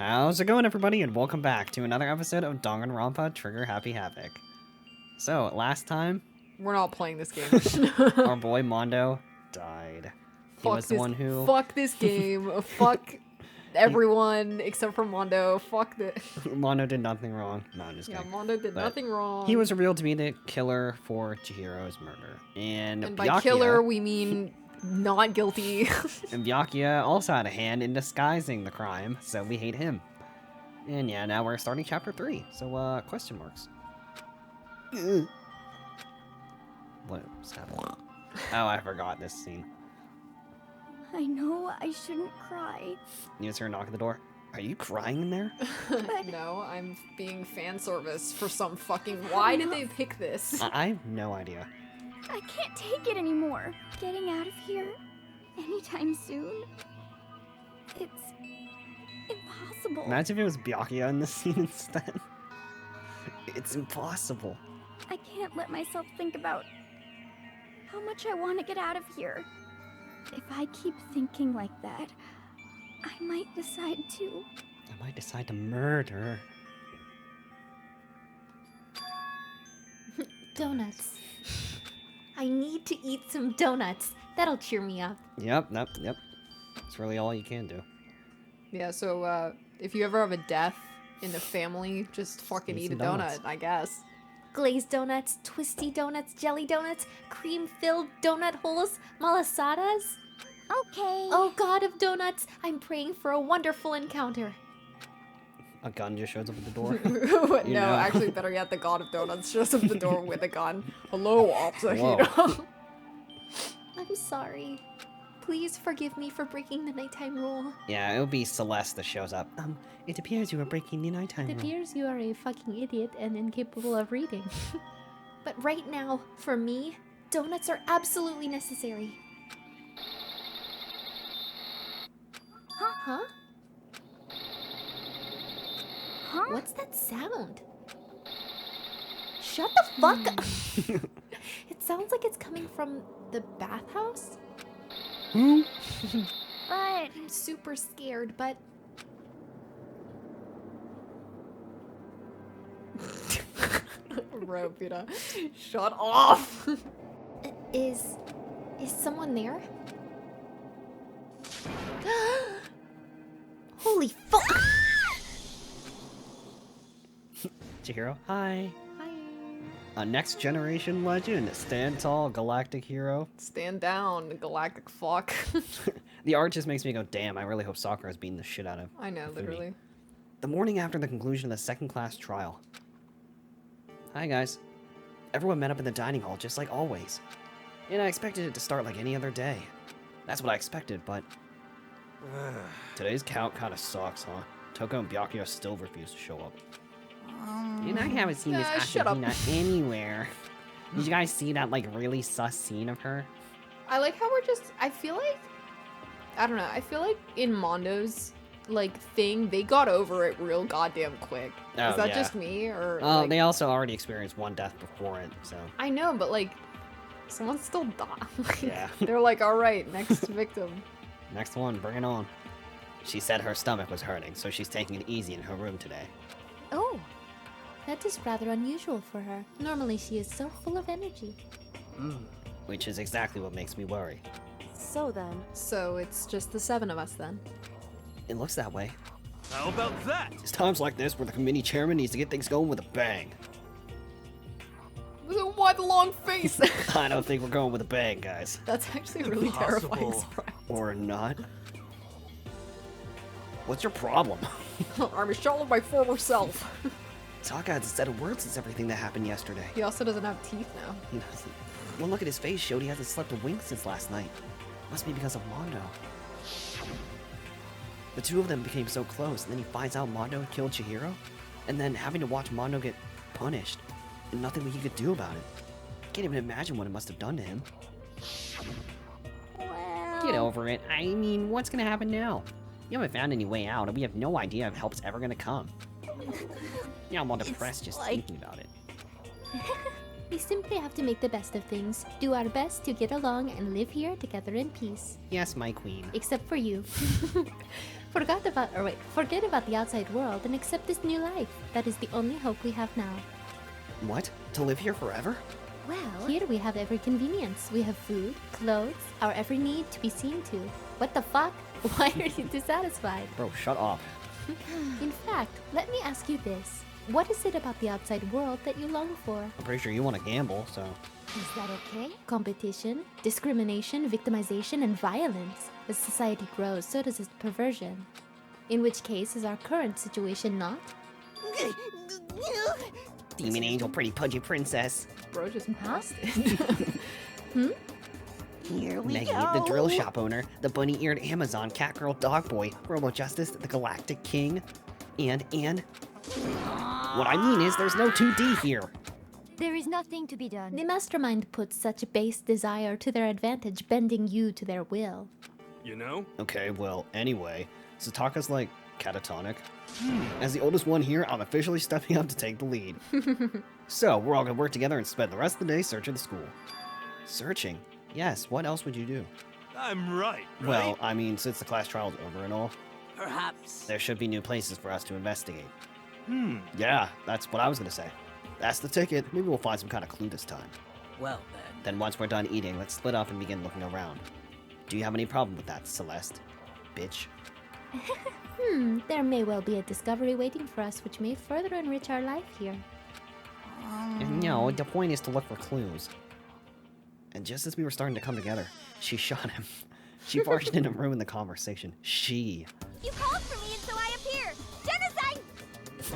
How's it going, everybody, and welcome back to another episode of Danganronpa Trigger Happy Havoc. So, last time, we're not playing this game. our boy Mondo died. He was the one who... Fuck this game. Fuck everyone except for Mondo. Fuck this. Mondo did nothing wrong. No, I'm just kidding. Yeah, Mondo did nothing wrong. He was revealed to be the killer for Chihiro's murder. And by killer, we mean not guilty. And Byakuya also had a hand in disguising the crime, so we hate him. And yeah, now we're starting chapter 3, so question marks. What's happening? Oh, I forgot this scene. I know I shouldn't cry. You just hear a knock at the door. Are you crying in there? No, I'm being fan service for some fucking... Why did they pick this? I have no idea. I can't take it anymore. Getting out of here anytime soon. It's impossible. Imagine if it was Byakuya in the scene instead. It's impossible. I can't let myself think about how much I want to get out of here. If I keep thinking like that, I might decide to. I might decide to murder. Donuts. I need to eat some donuts. That'll cheer me up. Yep. It's really all you can do. Yeah, so if you ever have a death in the family, just fucking eat a donut, I guess. Glazed donuts, twisty donuts, jelly donuts, cream-filled donut holes, malasadas. Okay. Oh, God of donuts, I'm praying for a wonderful encounter. A gun just shows up at the door. No, actually, better yet, the god of donuts shows up at the door with a gun. Hello, officer. I'm sorry. Please forgive me for breaking the nighttime rule. Yeah, it would be Celeste that shows up. It appears you were breaking the nighttime It rule. appears you are a fucking idiot and incapable of reading. But right now, for me, donuts are absolutely necessary. Huh? Huh? What's that sound? Shut the fuck up! It sounds like it's coming from the bathhouse. Who? But I'm super scared, but... Bro, Peter, shut off! Is someone there? Holy fuck! Chihiro, hi. Hi. A next generation legend, stand tall, galactic hero. Stand down, galactic fuck. The art just makes me go, damn, I really hope Sakura is beating the shit out of I know, Hifumi. literally. The morning after the conclusion of the second class trial. Hi guys. Everyone met up in the dining hall just like always. And I expected it to start like any other day. That's what I expected, but... Today's count kinda sucks, huh? Taka and Byakuya still refuse to show up. And I haven't seen this shut up. Asahina anywhere. Did you guys see that, like, really sus scene of her? I like how we're just, I feel like, I don't know, I feel like in Mondo's, like, thing, they got over it real goddamn quick. Oh, Is that yeah. just me, or, Oh, like, they also already experienced one death before it, so... I know, but, like, someone still died. Yeah. They're like, alright, next victim. Next one, bring it on. She said her stomach was hurting, so she's taking it easy in her room today. Oh, that is rather unusual for her. Normally she is so full of energy. Which is exactly what makes me worry. So then... So it's just the 7 of us then. It looks that way. How about that? It's times like this where the committee chairman needs to get things going with a bang. Why the long face? I don't think we're going with a bang, guys. That's actually a really terrifying Impossible. surprise. Or not. What's your problem? I'm a shell of my former self. Taka hasn't said a word since everything that happened yesterday. He also doesn't have teeth now. He doesn't. One look at his face showed he hasn't slept a wink since last night. Must be because of Mondo. The two of them became so close, and then he finds out Mondo had killed Chihiro, and then having to watch Mondo get punished, and nothing he could do about it. Can't even imagine what it must have done to him. well, Get over it. I mean, what's gonna happen now? You haven't found any way out, and we have no idea if help's ever gonna come. Yeah, I'm all depressed just thinking about it. We simply have to make the best of things, do our best to get along and live here together in peace. Yes, my queen. Except for you. Forget about the outside world and accept this new life. That is the only hope we have now. What? To live here forever? Well, Here we have every convenience. We have food, clothes, our every need to be seen to. What the fuck? Why are you dissatisfied? Bro, shut up. In fact, let me ask you this. What is it about the outside world that you long for? I'm pretty sure you want to gamble, so... Is that okay? Competition, discrimination, victimization, and violence. As society grows, so does its perversion. In which case is our current situation not? Demon angel, pretty pudgy princess. Bro just Huh? busted. here we Maggie, go. the drill shop owner, the bunny-eared Amazon, cat girl, dog boy, Robo Justice, the galactic king, and... What I mean is, there's no 2D here. There is nothing to be done. The mastermind puts such base desire to their advantage, bending you to their will. You know? Okay, well, anyway, so Taka's like catatonic. As the oldest one here, I'm officially stepping up to take the lead. So, we're all gonna work together and spend the rest of the day searching the school. Searching? Yes, what else would you do? I'm right, right? Well, I mean, since the class trial's over and all, Perhaps. there should be new places for us to investigate. Hmm. Yeah, that's what I was gonna say. That's the ticket. Maybe we'll find some kind of clue this time. Well then. Then once we're done eating, let's split up and begin looking around. Do you have any problem with that, Celeste? Bitch. There may well be a discovery waiting for us which may further enrich our life here. No, the point is to look for clues. And just as we were starting to come together, she shot him. She barged in and ruined the conversation. She. You called for me and so I appeared. Genocide!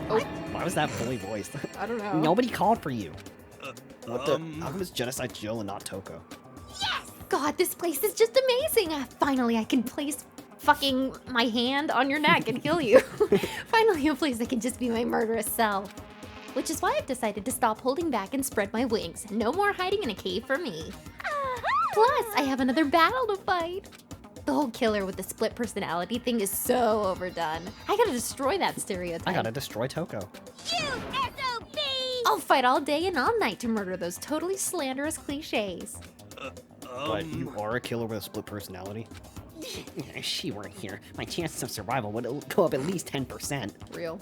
Oh, Why was that fully voiced? I don't know. Nobody called for you. What the? um, How come it's Genocide Jill and not Toko? God, this place is just amazing! Finally, I can place fucking my hand on your neck and kill you. Finally, a place that can just be my murderous self. Which is why I've decided to stop holding back and spread my wings. No more hiding in a cave for me. Plus, I have another battle to fight. The whole killer with the split personality thing is so overdone. I gotta destroy that stereotype. I gotta destroy Toko. You SOB! I'll fight all day and all night to murder those totally slanderous cliches. But you are a killer with a split personality? If she weren't here, my chances of survival would go up at least 10%. Real.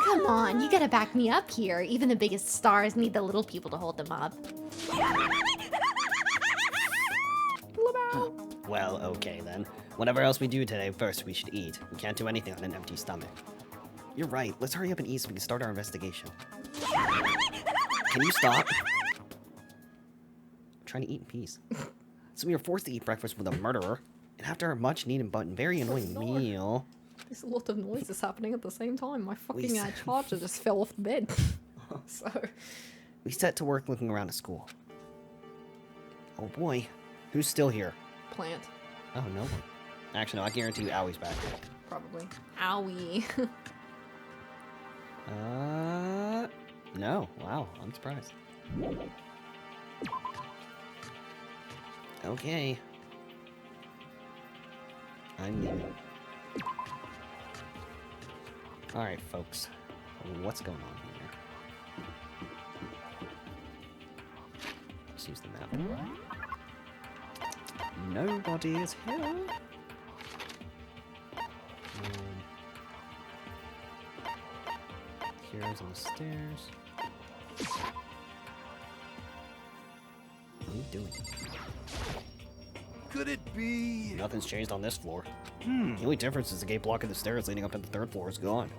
Come on, you gotta back me up here. Even the biggest stars need the little people to hold them up. Well, okay then. Whatever else we do today, first we should eat. We can't do anything on an empty stomach. You're right, let's hurry up and eat so we can start our investigation. Can you stop? I'm trying to eat in peace. So we were forced to eat breakfast with a murderer, and after our much needed but very annoying meal... There's a lot of noises happening at the same time. My fucking s- charger just fell off the bed. So, We set to work looking around the school. Oh boy, who's still here? plant. Oh, no one. Actually, no, I guarantee you Owie's back. Probably. Owie. No. Wow, I'm surprised. Okay. I'm in. Alright, folks. What's going on here? Let's use the map. Nobody is here. Heroes on the stairs. What are you doing? Could it be? Nothing's changed on this floor. The only difference is the gate blocking the stairs leading up to the third floor is gone.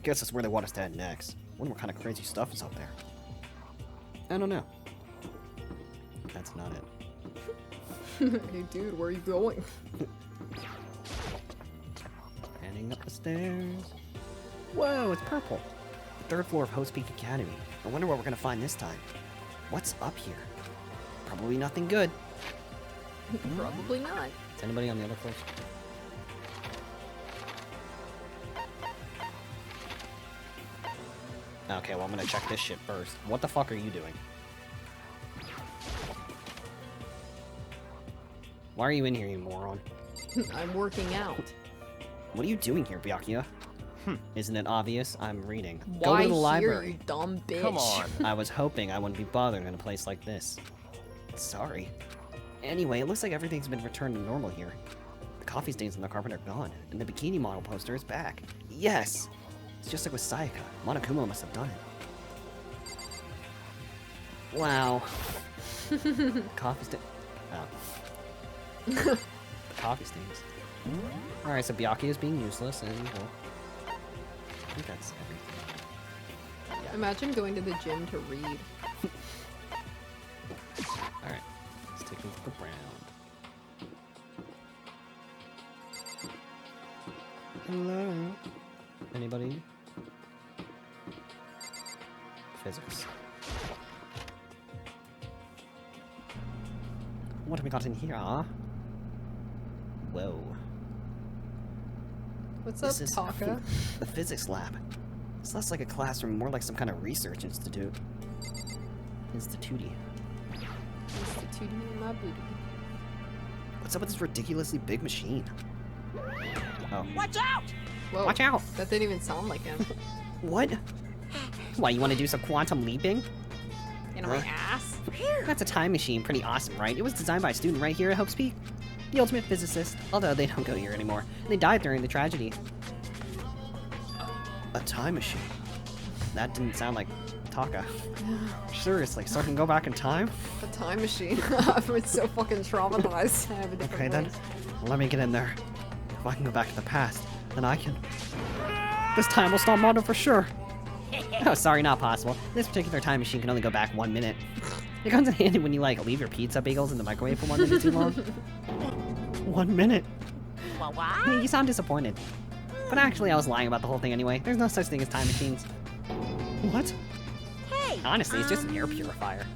Guess that's where they want us to head next. Wonder what kind of crazy stuff is up there. I don't know. That's not it. Hey dude, where are you going? Heading up the stairs. Whoa, it's purple. The third floor of Host Peak Academy. I wonder what we're gonna find this time. What's up here? Probably nothing good. Probably not. Is anybody on the other floors? Okay, well I'm gonna check this shit first. What the fuck are you doing? Why are you in here, you moron? I'm working out. What are you doing here, Byakuya? Isn't it obvious? I'm reading. Why Go to the here, library. you dumb bitch? Come on. I was hoping I wouldn't be bothered in a place like this. Sorry. Anyway, it looks like everything's been returned to normal here. The coffee stains on the carpet are gone, and the bikini model poster is back. Yes! It's just like with Sayaka. Monokuma must have done it. Wow. Coffee stain. Oh. The coffee stains. Alright, so Byakuya is being useless, and well, I think that's everything. Yeah. Imagine going to the gym to read. Alright, let's take a look around. Hello? Anybody? Physics. What have we got in here? Whoa. What's This up, is Taka? the physics lab. It's less like a classroom, more like some kind of research institute. Institute-y. Institute in my booty. What's up with this ridiculously big machine? Oh. Watch out! Whoa. Watch out! That didn't even sound like him. What? Why, you want to do some quantum leaping? In my ass. That's a time machine. Pretty awesome, right? It was designed by a student right here at Hope's Peak. The ultimate physicist. Although they don't go here anymore. They died during the tragedy. A time machine? That didn't sound like Taka. Seriously, so I can go back in time? A time machine. I've been so fucking traumatized. I have a different Okay then, voice. let me get in there. If I can go back to the past, then I can... This time we'll stop Mondo for sure. Oh, sorry, not possible. This particular time machine can only go back 1 minute. It comes in handy when you, like, leave your pizza bagels in the microwave for 1 minute too long. 1 minute? What? You sound disappointed. But actually, I was lying about the whole thing anyway. There's no such thing as time machines. What? Hey! Honestly, it's just an air purifier.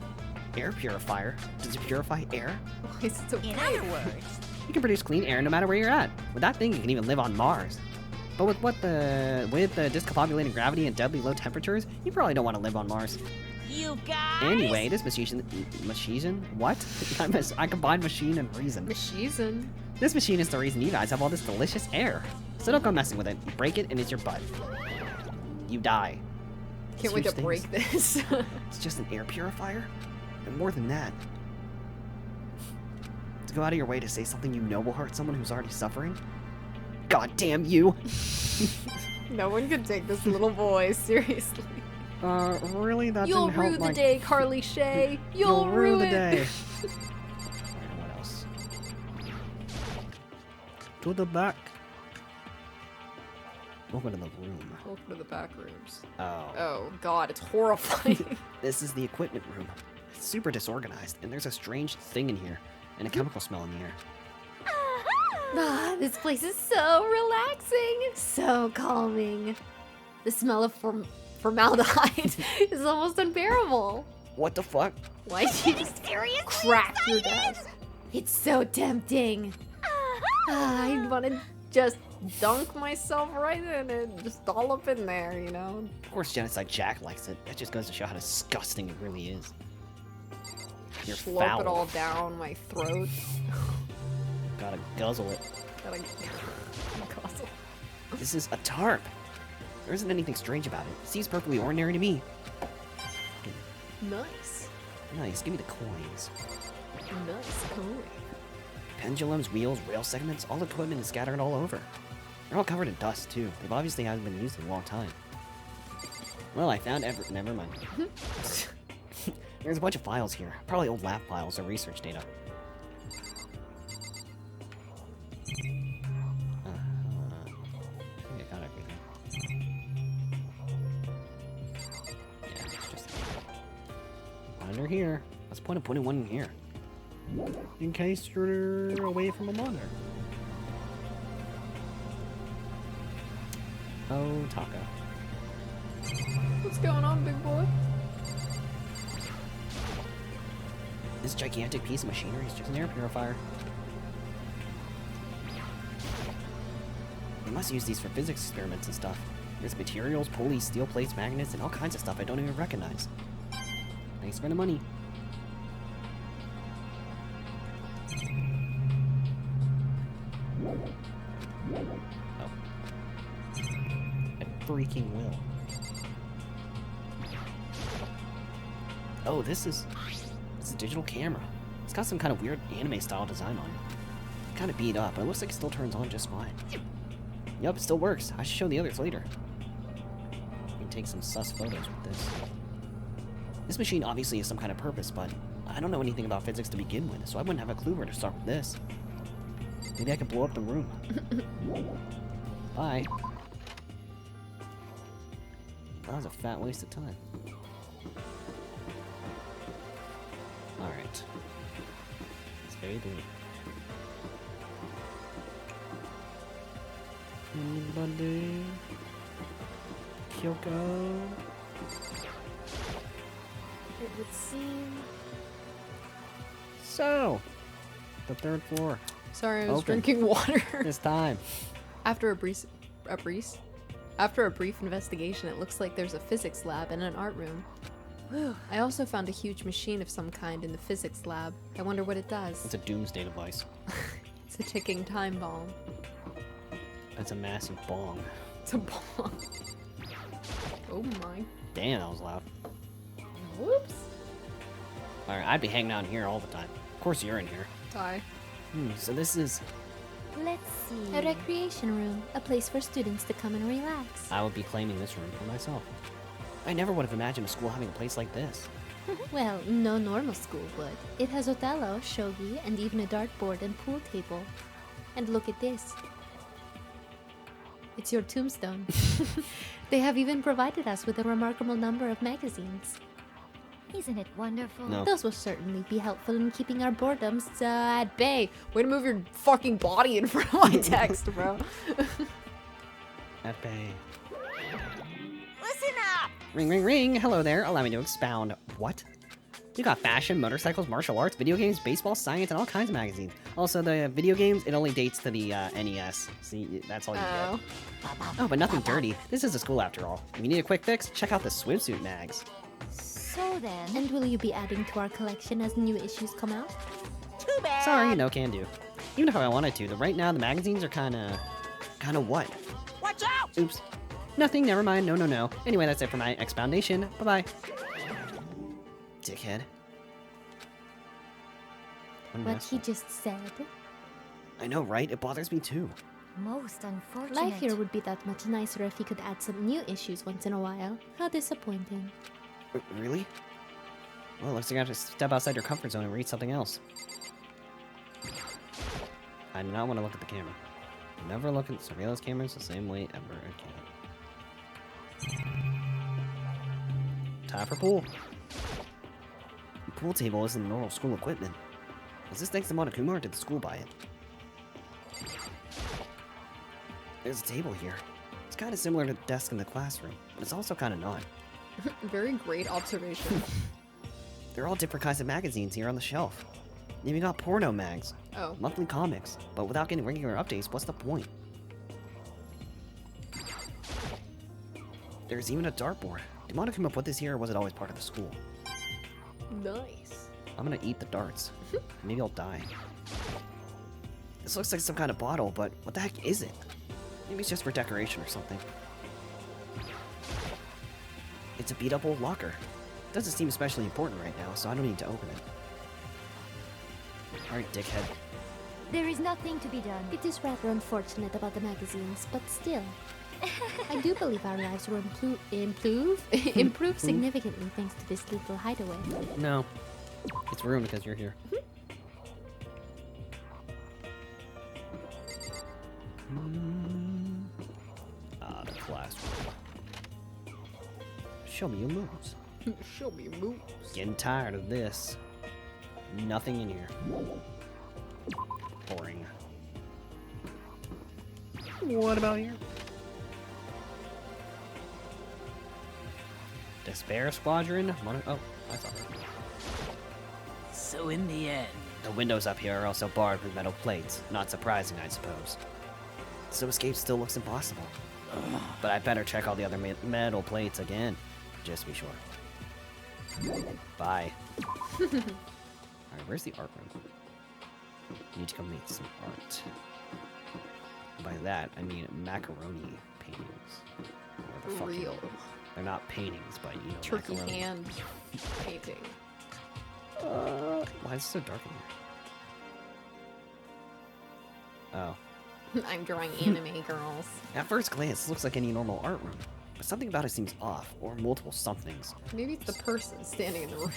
Air purifier? Does it purify air? Why is it so In bright? other words, You can produce clean air no matter where you're at. With that thing, you can even live on Mars. But with the discombobulated gravity and deadly low temperatures, you probably don't want to live on Mars. you guys. Anyway, this machine? What? I combined machine and reason. Machine. This machine is the reason you guys have all this delicious air. So don't go messing with it. You break it and it's your butt. You die. Can't wait to Switch break things. this. It's just an air purifier? And more than that. To go out of your way to say something you know will hurt someone who's already suffering? God damn you! No one could take this little boy seriously. Really? That You'll didn't help rue the my... day, Carly Shay. You'll rue the it. day. What else? To the back. Welcome to the room. Welcome to the back rooms. Oh. Oh god, it's horrifying. This is the equipment room. It's super disorganized, and there's a strange thing in here, and a chemical smell in the air. Ah, this place is so relaxing, so calming. The smell of formaldehyde is almost unbearable. What the fuck? Why'd you just crack your desk? It's so tempting. Ah, I want to just Dunk myself right in it, just all up in there, you know? Of course, Genocide Jack likes it. That just goes to show how disgusting it really is. You're Slurp foul. it all down my throat. Gotta guzzle it. Gotta guzzle. This is a tarp. There isn't anything strange about it. It seems perfectly ordinary to me. Nice. Nice, give me the coins. Nice. Cool. Pendulums, wheels, rail segments, all the equipment is scattered all over. They're all covered in dust, too. They've obviously haven't been used in a long time. Well, I found never mind. There's a bunch of files here. Probably old lab files or research data. I think I got everything. Yeah, it's just under here. What's the point of putting one in here? In case you're away from a monitor. Oh, Taka. What's going on, big boy? This gigantic piece of machinery is just an air purifier. They must use these for physics experiments and stuff. There's materials, pulleys, steel plates, magnets, and all kinds of stuff I don't even recognize. Thanks for the money. Oh. I freaking will. Oh, this is a digital camera. It's got some kind of weird anime style design on it. kind of beat up, but it looks like it still turns on just fine. Yup, it still works. I should show the others later. You can take some sus photos with this. This machine obviously has some kind of purpose, but I don't know anything about physics to begin with, so I wouldn't have a clue where to start with this. Maybe I could blow up the room. Bye. That was a fat waste of time. Alright. It's very blue. Anybody? Kyoko? It would seem. So, the third floor. Sorry, I was Open. drinking water. This time. After a brief investigation, it looks like there's a physics lab and an art room. Whew. I also found a huge machine of some kind in the physics lab. I wonder what it does. It's a doomsday device. It's a ticking time bomb. It's a massive bong. It's a bomb. Oh my. Damn, that was loud. Whoops. Alright, I'd be hanging out in here all the time. Of course you're in here. Die. So this is... Let's see. A recreation room, a place for students to come and relax. I would be claiming this room for myself. I never would have imagined a school having a place like this. Well, no normal school would. It has Othello, shogi, and even a dartboard and pool table. And look at this. It's your tombstone. They have even provided us with a remarkable number of magazines. Isn't it wonderful? No. Those will certainly be helpful in keeping our boredoms at bay. Way to move your fucking body in front of my text, bro. At bay. Listen up! Ring, ring, ring. Hello there. Allow me to expound. What? We got fashion, motorcycles, martial arts, video games, baseball, science, and all kinds of magazines. Also, the video games, it only dates to the NES. See, that's all you Oh. get. Oh, but nothing dirty. This is a school after all. If you need a quick fix, check out the swimsuit mags. So then. And will you be adding to our collection as new issues come out? Too bad. Sorry, no can do. Even if I wanted to, right now the magazines are kinda what? Watch out! Oops. Nothing, never mind, no. Anyway, that's it for my expoundation. Bye-bye. Dickhead. What an What asshole. he just said. I know, right? It bothers me too. Most unfortunate. Life here would be that much nicer if he could add some new issues once in a while. How disappointing. Really? Well, looks like I have to step outside your comfort zone and read something else. I do not want to look at the camera. Never look at surveillance cameras the same way ever again. Time for pool. The pool table isn't normal school equipment. Is this thanks to Monokuma or did the school buy it? There's a table here. It's kind of similar to the desk in the classroom, but it's also kind of not. Very great observation. There are all different kinds of magazines here on the shelf. You even got porno mags, Oh. monthly comics, but without getting regular updates, what's the point? There's even a dartboard. Did Monokuma put this here or was it always part of the school? Nice. I'm gonna eat the darts. Maybe I'll die. This looks like some kind of bottle, but what the heck is it? Maybe it's just for decoration or something. It's a beat up old locker. It doesn't seem especially important right now, so I don't need to open it. Alright, dickhead. There is nothing to be done. It is rather unfortunate about the magazines, but still. I do believe our lives will improve significantly thanks to this little hideaway. No. It's ruined because you're here. Ah, the classroom. Show me your moves. Show me moves. Getting tired of this. Nothing in here. Boring. What about here? Despair Squadron? Oh, I saw her. So in the end, The windows up here are also barred with metal plates. Not surprising, I suppose. So escape still looks impossible. But I better check all the other metal plates again, just to be sure. Bye. Alright, where's the art room? Need to go make some art. By that, I mean macaroni paintings. Or the fucking- Real. They're not paintings, but you know, Turkey macaroni. hand painting. Why is it so dark in Oh. I'm drawing anime girls. At first glance, it looks like any normal art room. But something about it seems off, or multiple somethings. Maybe it's the person standing in the room.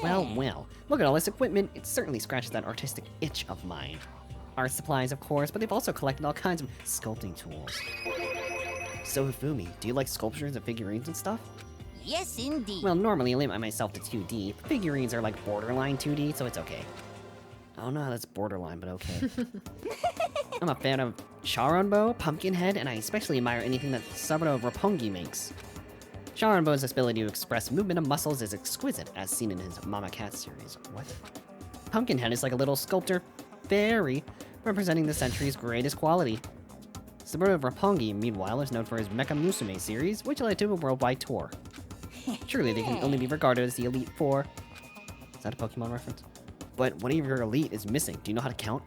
Well, well. Look at all this equipment. It certainly scratches that artistic itch of mine. Art supplies, of course, but they've also collected all kinds of sculpting tools. So, Hifumi, do you like sculptures and figurines and stuff? Yes, indeed. Well, normally I limit myself to 2D. Figurines are like borderline 2D, so it's okay. I don't know how that's borderline, but okay. I'm a fan of Sharonbo, Pumpkinhead, and I especially admire anything that Saburo Roppongi makes. Sharonbo's ability to express movement of muscles is exquisite, as seen in his Mama Cat series. What? Pumpkinhead is like a little sculptor fairy, representing the century's greatest quality. Saburo Roppongi, meanwhile, is known for his Mecha Musume series, which led to a worldwide tour. Surely they can only be regarded as the Elite Four. Is that a Pokemon reference? But one of your Elite is missing. Do you know how to count?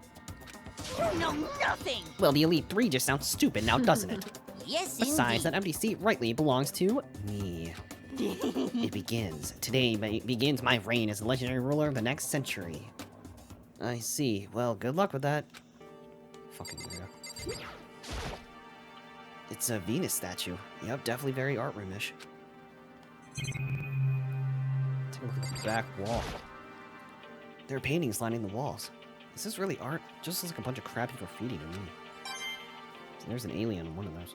You know nothing. Well, the Elite Three just sounds stupid now, doesn't it? Yes, Besides, that indeed. empty seat rightly belongs to me. It begins. Today begins my reign as the legendary ruler of the next century. I see. Well, good luck with that. Fucking weirdo. It's a Venus statue. Yep, definitely very art roomish. Take a look at the back wall. There are paintings lining the walls. Is this really art? Just looks like a bunch of crappy graffiti to me. There's an alien on one of those.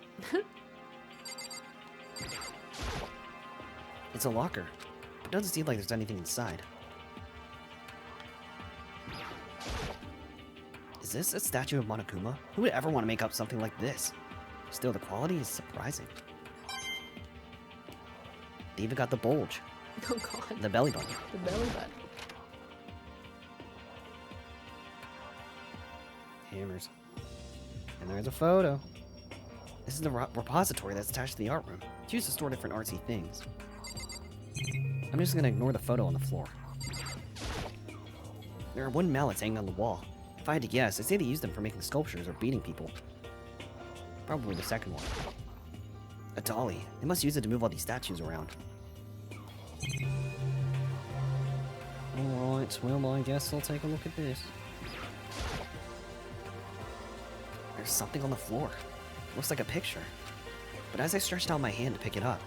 It's a locker. It doesn't seem like there's anything inside. Is this a statue of Monokuma? Who would ever want to make up something like this? Still, the quality is surprising. They even got the bulge. Oh god. The belly button. The belly button. Hammers. And there's a photo. This is the repository that's attached to the art room. It's used to store different artsy things. I'm just gonna ignore the photo on the floor. There are wooden mallets hanging on the wall. If I had to guess, I'd say they used them for making sculptures or beating people. Probably the second one. A dolly. They must use it to move all these statues around. Alright, well, I guess I'll take a look at this. There's something on the floor. Looks like a picture. But as I stretched out my hand to pick it up,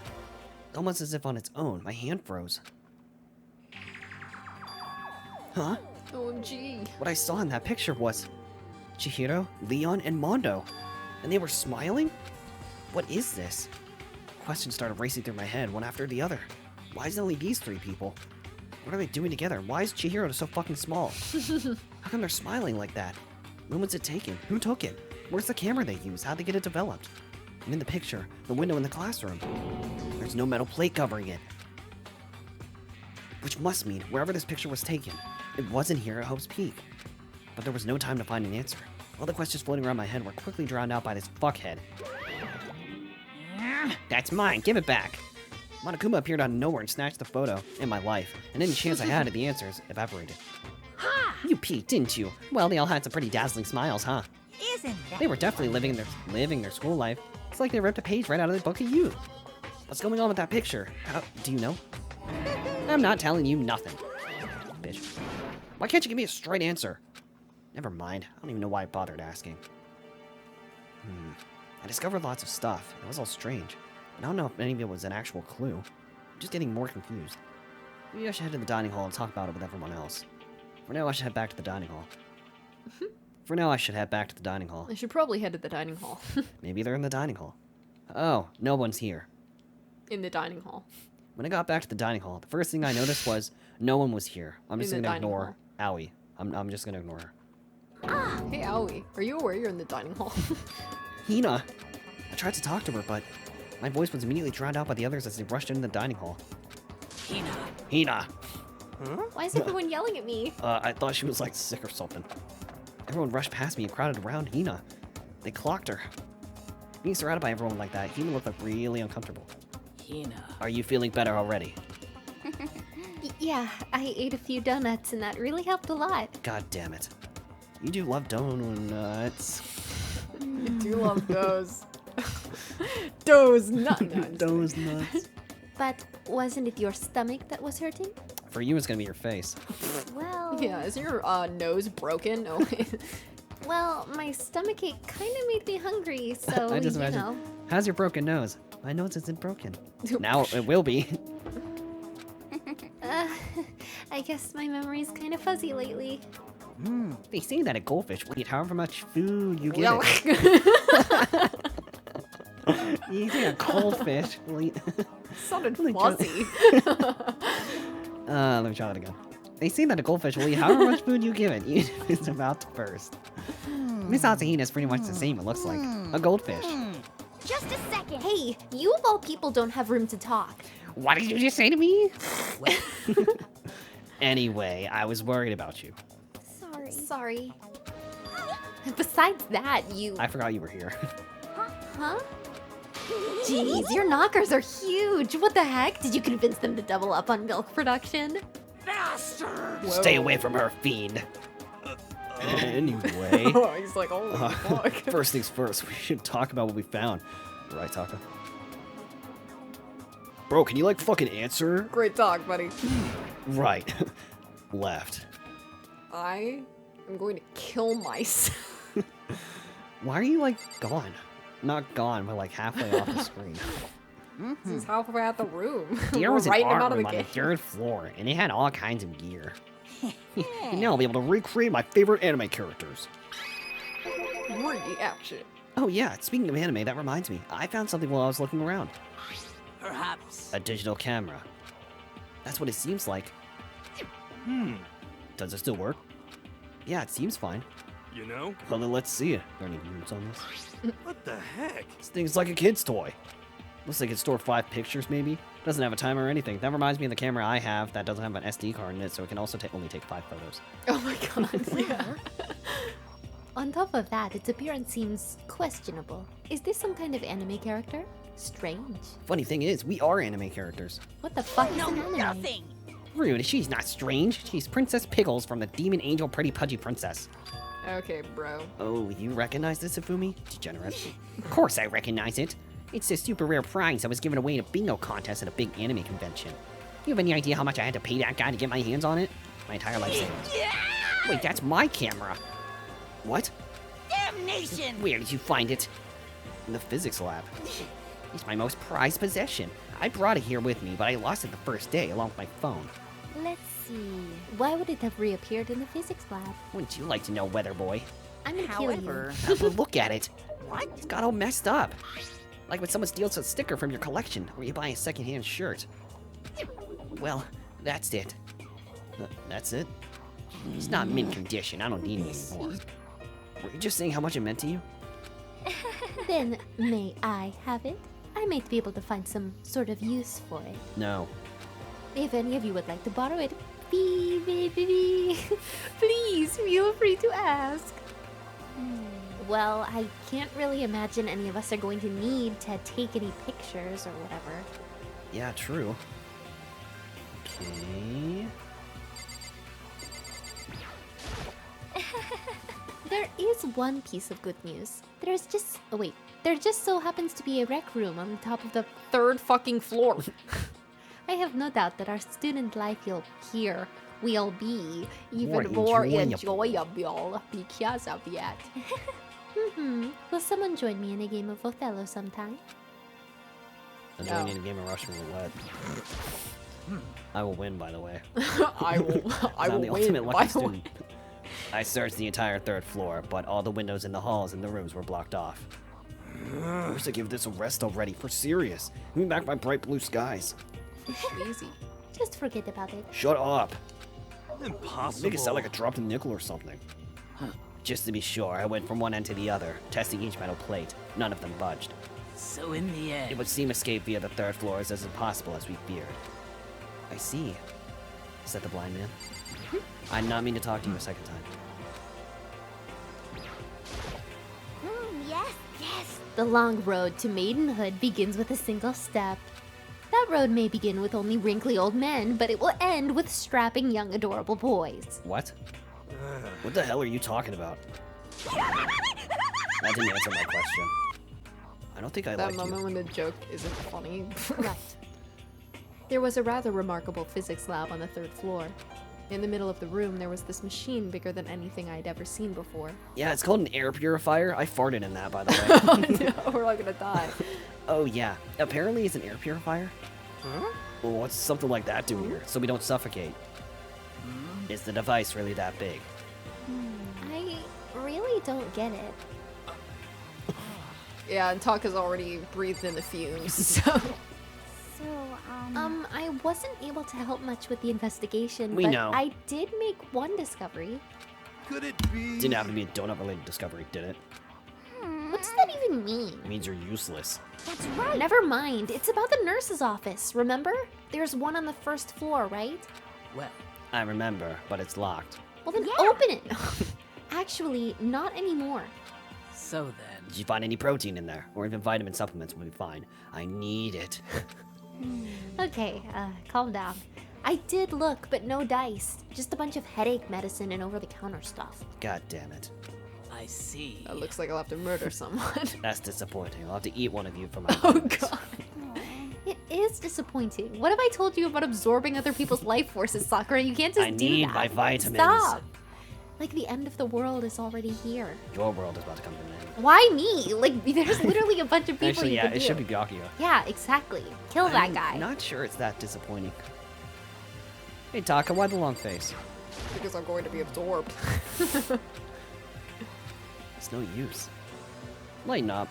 almost as if on its own, my hand froze. Huh? OMG. What I saw in that picture was Chihiro, Leon, and Mondo. And they were smiling? What is this? Questions started racing through my head, one after the other. Why is it only these three people? What are they doing together? Why is Chihiro so fucking small? How come they're smiling like that? When was it taken? Who took it? Where's the camera they used? How'd they get it developed? And in the picture, the window in the classroom. There's no metal plate covering it. Which must mean, wherever this picture was taken, it wasn't here at Hope's Peak. But there was no time to find an answer. All the questions floating around my head were quickly drowned out by this fuckhead. That's mine, give it back! Monokuma appeared out of nowhere and snatched the photo, and my life, and any chance I had at the answers evaporated. You peeked, didn't you? Well, they all had some pretty dazzling smiles, huh? Isn't that They were definitely living their school life. It's like they ripped a page right out of the book of you. What's going on with that picture? How do you know? I'm not telling you nothing. Bitch. Why can't you give me a straight answer? Never mind. I don't even know why I bothered asking. I discovered lots of stuff. It was all strange. I don't know if any of it was an actual clue. I'm just getting more confused. Maybe I should head to the dining hall and talk about it with everyone else. For now, I should head back to the dining hall. I should probably head to the dining hall. Maybe they're in the dining hall. Oh, no one's here. In the dining hall. When I got back to the dining hall, the first thing I noticed was no one was here. I'm just In the gonna dining ignore Aoi. I'm just gonna ignore her. Hey, Aoi. Are you aware you're in the dining hall? Hina! I tried to talk to her, but my voice was immediately drowned out by the others as they rushed into the dining hall. Hina? Hina! Why is everyone yelling at me? I thought she was like sick or something. Everyone rushed past me and crowded around Hina. They clocked her. Being surrounded by everyone like that, Hina looked like really uncomfortable. Hina. Are you feeling better already? Yeah, I ate a few donuts and that really helped a lot. God damn it. You do love donuts. I do love those. Those nuts. Those nuts. But wasn't it your stomach that was hurting? For you, it's gonna be your face. Well, Yeah, isn't your nose broken? No. Well, my stomachache kind of made me hungry, so I just you imagine. know. How's your broken nose? My nose isn't broken. Now it will be. I guess my memory's kind of fuzzy lately. They say that a goldfish will eat however much food you give Well, it. You think a goldfish will eat... sounded Oh my God. fuzzy. Let me try that again. They say that a goldfish will eat however much food you give it, even if it's about to burst. Miss Asahina is pretty much the same, it looks like. A goldfish. just a second. Hey, you of all people don't have room to talk. What did you just say to me? Anyway, I was worried about you. Sorry. Sorry. Besides that, you... I forgot you were here. Huh? Jeez, your knockers are huge. What the heck? Did you convince them to double up on milk production? Faster! Stay away from her, fiend. Anyway, He's like, oh, fuck. first things first, we should talk about what we found. Right, Taka? Bro, can you like fucking answer? Great talk, buddy. Right. Left. I am going to kill myself. Why are you like gone? Not gone, but like halfway off the screen. This is halfway out the room. There We're was an writing him art out of room the on the game. 3rd floor, and it had all kinds of gear. And now I'll be able to recreate my favorite anime characters. Reaction. Oh yeah, speaking of anime, that reminds me. I found something while I was looking around. Perhaps. A digital camera. That's what it seems like. Does it still work? Yeah, it seems fine. You know? Well, then let's see it. Are there any rooms on this? What the heck? This thing's like a kid's toy. Looks like it can store 5 pictures, maybe. Doesn't have a timer or anything. That reminds me of the camera I have that doesn't have an SD card in it, so it can also only take 5 photos. Oh my god, yeah. On top of that, its appearance seems questionable. Is this some kind of anime character? Strange. Funny thing is, we are anime characters. What the fuck is No, an anime? nothing! Rude, she's not strange. She's Princess Pickles from the Demon Angel Pretty Pudgy Princess. Okay, bro. Oh, you recognize this, Ifumi? Degenerate. Of course I recognize it. It's this super rare prize that was given away in a bingo contest at a big anime convention. You have any idea how much I had to pay that guy to get my hands on it? My entire life savings. Wait, that's my camera. What? Damnation! Where did you find it? In the physics lab. It's my most prized possession. I brought it here with me, but I lost it the first day along with my phone. Let's see. Why would it have reappeared in the physics lab? Wouldn't you like to know, Weather Boy? I'm gonna However, Have a look at it. What? It's got all messed up. Like when someone steals a sticker from your collection, or you buy a secondhand shirt. Well, that's it. That's it? It's not mint condition. I don't need it anymore. Were you just saying how much it meant to you? kill you. Then, may I have it? I might be able to find some sort of use for it. No. If any of you would like to borrow it, please feel free to ask. Well, I can't really imagine any of us are going to need to take any pictures or whatever. Yeah, true. Okay. There is one piece of good news. There just so happens to be a rec room on the top of the... 3rd fucking floor. I have no doubt that our student life will be even More more enjoyable. enjoyable because of that. Will someone join me in a game of Othello sometime? I'm No. joining a game of Russian roulette. I will win, by the way. I will 'Cause I I'm will the win. ultimate by lucky the way. student. I searched the entire 3rd floor, but all the windows in the halls and the rooms were blocked off. I wish I'd give this a rest already, for serious. Give me back my bright blue skies. Easy. Just forget about it. Shut up. Impossible. Make it sound like I dropped a nickel or something. Just to be sure, I went from one end to the other, testing each metal plate. None of them budged. So in the end, It would seem escape via the 3rd floor is as impossible as we feared. I see, said the blind man. I did not mean to talk to you a second time. Yes. The long road to maidenhood begins with a single step. That road may begin with only wrinkly old men, but it will end with strapping young adorable boys. What? What the hell are you talking about? That didn't answer my question. I don't think I That like moment you. when the joke isn't funny. Right. There was a rather remarkable physics lab on the 3rd floor. In the middle of the room, there was this machine bigger than anything I'd ever seen before. Yeah, it's called an air purifier. I farted in that, by the way. No, we're all gonna die. Oh, yeah. Apparently it's an air purifier. Well, what's something like that do here? So we don't suffocate. Is the device really that big? I really don't get it. Yeah, and Taka's already breathed in the fumes, so... So, I wasn't able to help much with the investigation, We but know. I did make one discovery. Could it be? Didn't happen to be a donut-related discovery, did it? What does that even mean? It means you're useless. that's right. Never mind. It's about the nurse's office, remember? There's one on the 1st floor, right? Well, I remember, but it's locked. Well, then open it. Actually, not anymore. so then. Did you find any protein in there? Or even vitamin supplements would be fine. I need it. Okay, calm down. I did look, but no dice. Just a bunch of headache medicine and over-the-counter stuff. God damn it. I see. That looks like I'll have to murder someone. That's disappointing. I'll have to eat one of you for my Oh vitamins. god. It is disappointing. What have I told you about absorbing other people's life forces, Sakura? You can't just I do need that. my vitamins. Stop. Like the end of the world is already here. Your world is about to come to an end. Why me? Like, there's literally a bunch of people Actually, you yeah, could it do. should be Byakuya. Yeah, exactly. Kill that I'm guy. not sure it's that disappointing. Hey, Taka, why the long face? Because I'm going to be absorbed. It's no use. Lighten up.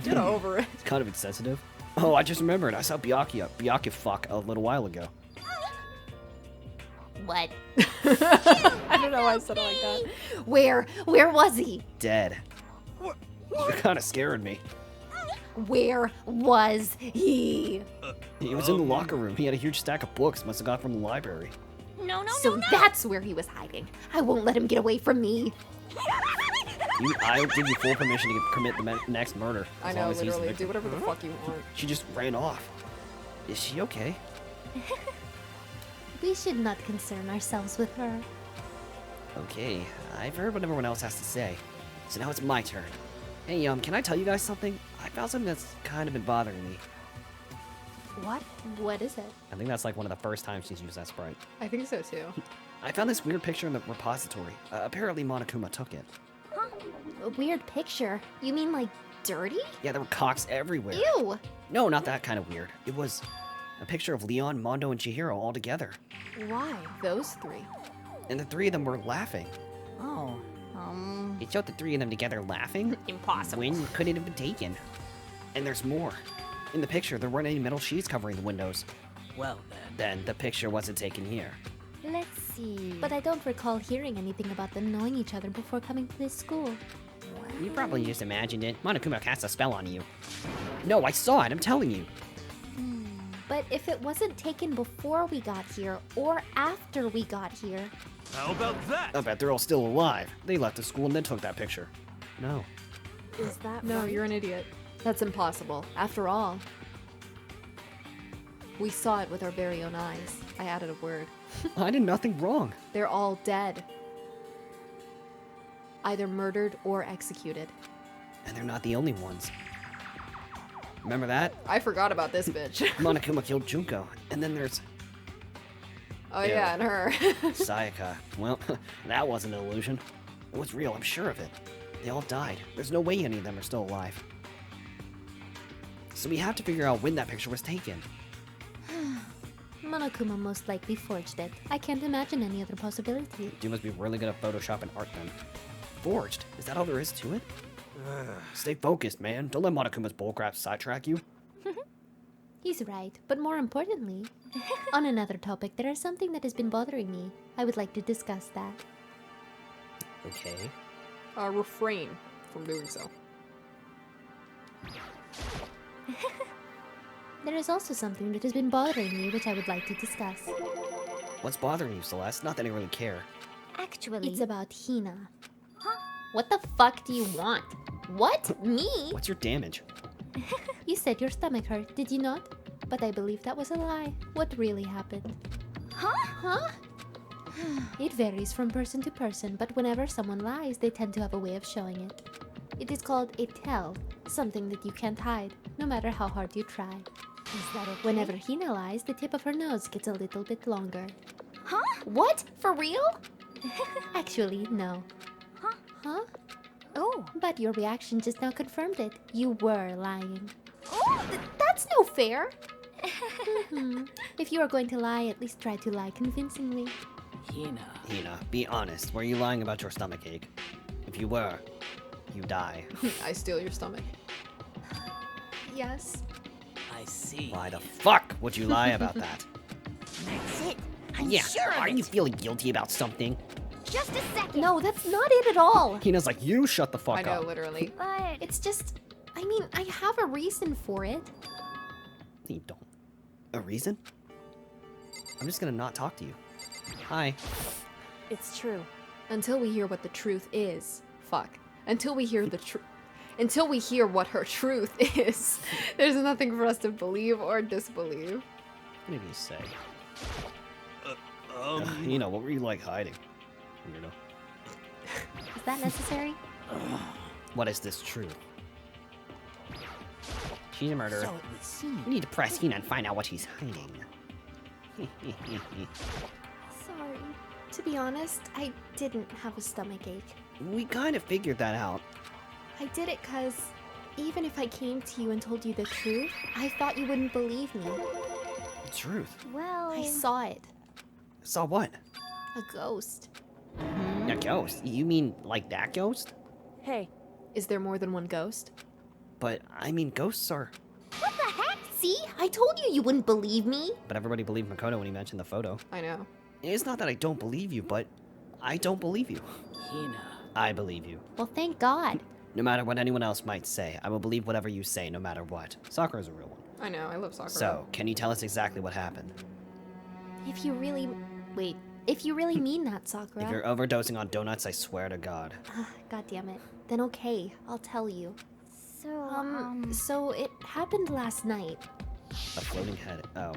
Get over it. It's kind of insensitive. Oh, I just remembered. I saw Byakuya fuck a little while ago. What? I don't know why I said it like that. Where? Where was he? Dead. What? You kind of scared me. Where was he? He was in the locker room. He had a huge stack of books. Must have got from the library. So that's where he was hiding. I won't let him get away from me. I'll give you full permission to commit the next murder. I as know, long as he's the literally. victim. Do whatever the fuck you want. She just ran off. Is she okay? We should not concern ourselves with her. Okay, I've heard what everyone else has to say. So now it's my turn. Hey, can I tell you guys something? I found something that's kind of been bothering me. What? What is it? I think that's like one of the first times she's used that sprite. I think so too. I found this weird picture in the repository. Apparently Monokuma took it. A weird picture. You mean like dirty? Yeah, there were cocks everywhere. Ew! No, not that kind of weird. It was a picture of Leon, Mondo, and Chihiro all together. Why? Those three. And the three of them were laughing. Oh, It showed the three of them together laughing. Impossible. When could it have been taken? And there's more. In the picture, there weren't any metal sheets covering the windows. well then. Then the picture wasn't taken here. Let's see. But I don't recall hearing anything about them knowing each other before coming to this school. You probably just imagined it. Monokuma cast a spell on you. No, I saw it, I'm telling you. But if it wasn't taken before we got here or after we got here, How about that? I bet they're all still alive. They left the school and then took that picture. No. is that No, right? you're an idiot. That's impossible. After all, we saw it with our very own eyes. I added a word. I did nothing wrong. They're all dead. Either murdered or executed. And they're not the only ones. Remember that? I forgot about this bitch. Monokuma killed Junko. And then there's Oh Ew. yeah, and her. Sayaka. Well, that wasn't an illusion. It was real, I'm sure of it. They all died. There's no way any of them are still alive. So we have to figure out when that picture was taken. Monokuma most likely forged it. I can't imagine any other possibility. You must be really good at Photoshop and art then. Forged? Is that all there is to it? Stay focused, man. Don't let Monokuma's bullcrap sidetrack you. He's right, but more importantly, on another topic, there is something that has been bothering me. I would like to discuss that. Okay. Refrain from doing so. There is also something that has been bothering me, which I would like to discuss. What's bothering you, Celeste? Not that I really care. Actually, It's about Hina. What the fuck do you want? What? Me? What's your damage? You said your stomach hurt, did you not? But I believe that was a lie. What really happened? Huh? It varies from person to person, but whenever someone lies, they tend to have a way of showing it. It is called a tell, something that you can't hide, no matter how hard you try. Is that okay? Whenever Hina lies, the tip of her nose gets a little bit longer. Huh? What? For real? Actually, no. Huh? Huh? Oh. But your reaction just now confirmed it. You were lying. Oh! That's no fair. Mhm. If you are going to lie, at least try to lie convincingly. Hina. Hina, be honest. Were you lying about your stomach ache? If you were, you die. I steal your stomach. Yes. I see. Why the fuck would you lie about that? That's it. I'm Yeah, sure of are it. you feeling guilty about something? Just a second. No, that's not it at all. Hina's like, you shut the fuck I know, up. literally. But It's just, I mean, I have a reason for it. You don't. A reason? I'm just gonna not talk to you. Hi. it's true. Until we hear what the truth is. Fuck. Until we hear the truth. Until we hear what her truth is, there's nothing for us to believe or disbelieve. What did you say? You know, what were you like hiding? Weirdo. Is that necessary? What is this truth? She's a murderer. So it would seem. We need to press Hina and find out what she's hiding. Sorry. To be honest, I didn't have a stomach ache. We kind of figured that out. I did it because even if I came to you and told you the truth, I thought you wouldn't believe me. Truth. Well, I saw it. Saw what? A ghost. A ghost? You mean like that ghost? hey, Is there more than one ghost? But I mean, ghosts are. What the heck? See? I told you you wouldn't believe me. But everybody believed Makoto when he mentioned the photo. I know. It's not that I don't believe you, but I don't believe you. Hina. I believe you. Well, thank God. No matter what anyone else might say, I will believe whatever you say, no matter what. Sakura's a real one. I know. I love Sakura. So, can you tell us exactly what happened? If you really... Wait. If you really mean that, Sakura... If you're overdosing on donuts, I swear to God. God damn it. Then okay, I'll tell you. so, So it happened last night. A floating head. Oh.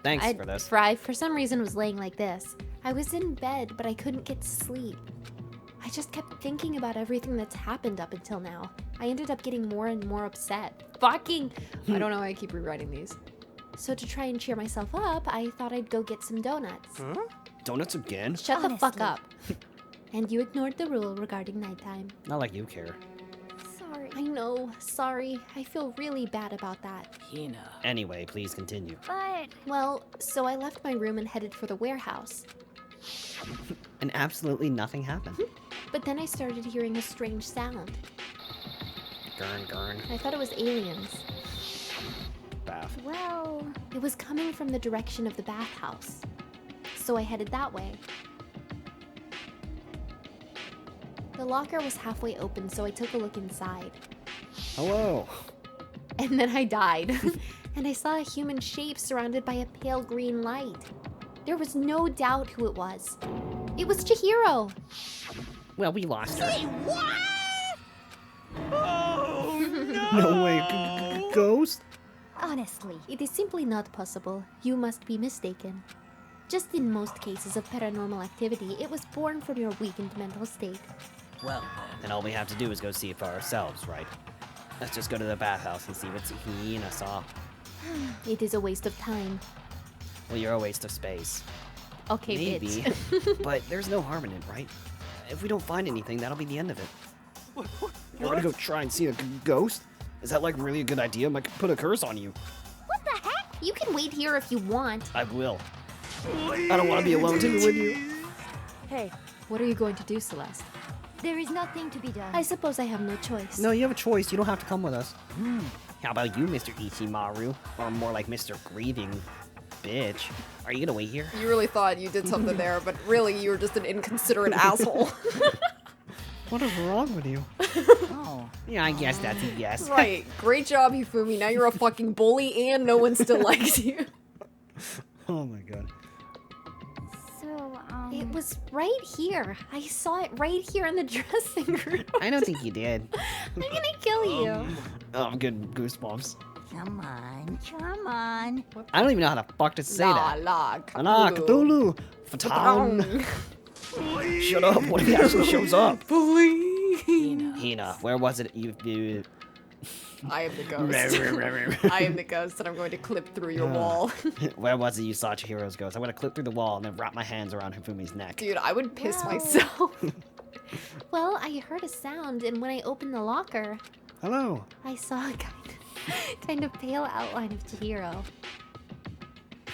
Thanks for this. I, for some reason, was laying like this. I was in bed, but I couldn't get to sleep. I just kept thinking about everything that's happened up until now. I ended up getting more and more upset. Fucking... I don't know why I keep rewriting these. So to try and cheer myself up, I thought I'd go get some donuts. Huh? Donuts again? Shut the fuck Honestly. up. And you ignored the rule regarding nighttime. Not like you care. sorry. I know, sorry. I feel really bad about that. Hina. Anyway, please continue. But Well, so I left my room and headed for the warehouse. And absolutely nothing happened. But then I started hearing a strange sound. Gurn, gurn. I thought it was aliens. Bath. well, It was coming from the direction of the bathhouse. So I headed that way. The locker was halfway open, so I took a look inside. Hello. And then I died. And I saw a human shape surrounded by a pale green light. There was no doubt who it was. It was Chihiro. Well, we lost her. Oh no! No way. Ghost? honestly, It is simply not possible. You must be mistaken. Just in most cases of paranormal activity, it was born from your weakened mental state. Well And all we have to do is go see it for ourselves, right? Let's just go to the bathhouse and see what Hina saw. It is a waste of time. Well, you're a waste of space. Okay, Maybe. bitch. But there's no harm in it, right? If we don't find anything, that'll be the end of it. We're gonna go try and see a ghost? Is that like really a good idea? I might put a curse on you. What the heck? You can wait here if you want. I will. I don't want to be alone too with you. hey, What are you going to do, Celeste? there is nothing to be done. I suppose I have no choice. No, you have a choice. You don't have to come with us. How about you, Mr. Ichimaru? Or more like Mr. Grieving Bitch. Are you gonna wait here? You really thought you did something there, but really you were just an inconsiderate asshole. What is wrong with you? Oh. Yeah, I guess that's a yes. Right. Great job, Hifumi. Now you're a fucking bully and no one still likes you. Oh my god. So, It was right here. I saw it right here in the dressing room. I don't think you did. I'm gonna kill you. Oh, I'm getting goosebumps. come on, come on. I don't even know how the fuck to say La that. la Ana, Cthulhu, Fatan. Shut up, what if he actually shows up? Hina. Hina, where was it? You I am the ghost. I am the ghost, and I'm going to clip through your wall. Where was it you saw Chihiro's ghost? I'm gonna clip through the wall and then wrap my hands around Hifumi's neck. Dude, I would piss Wow. myself. Well, I heard a sound, and when I opened the locker, Hello. I saw a kind of pale outline of Chihiro.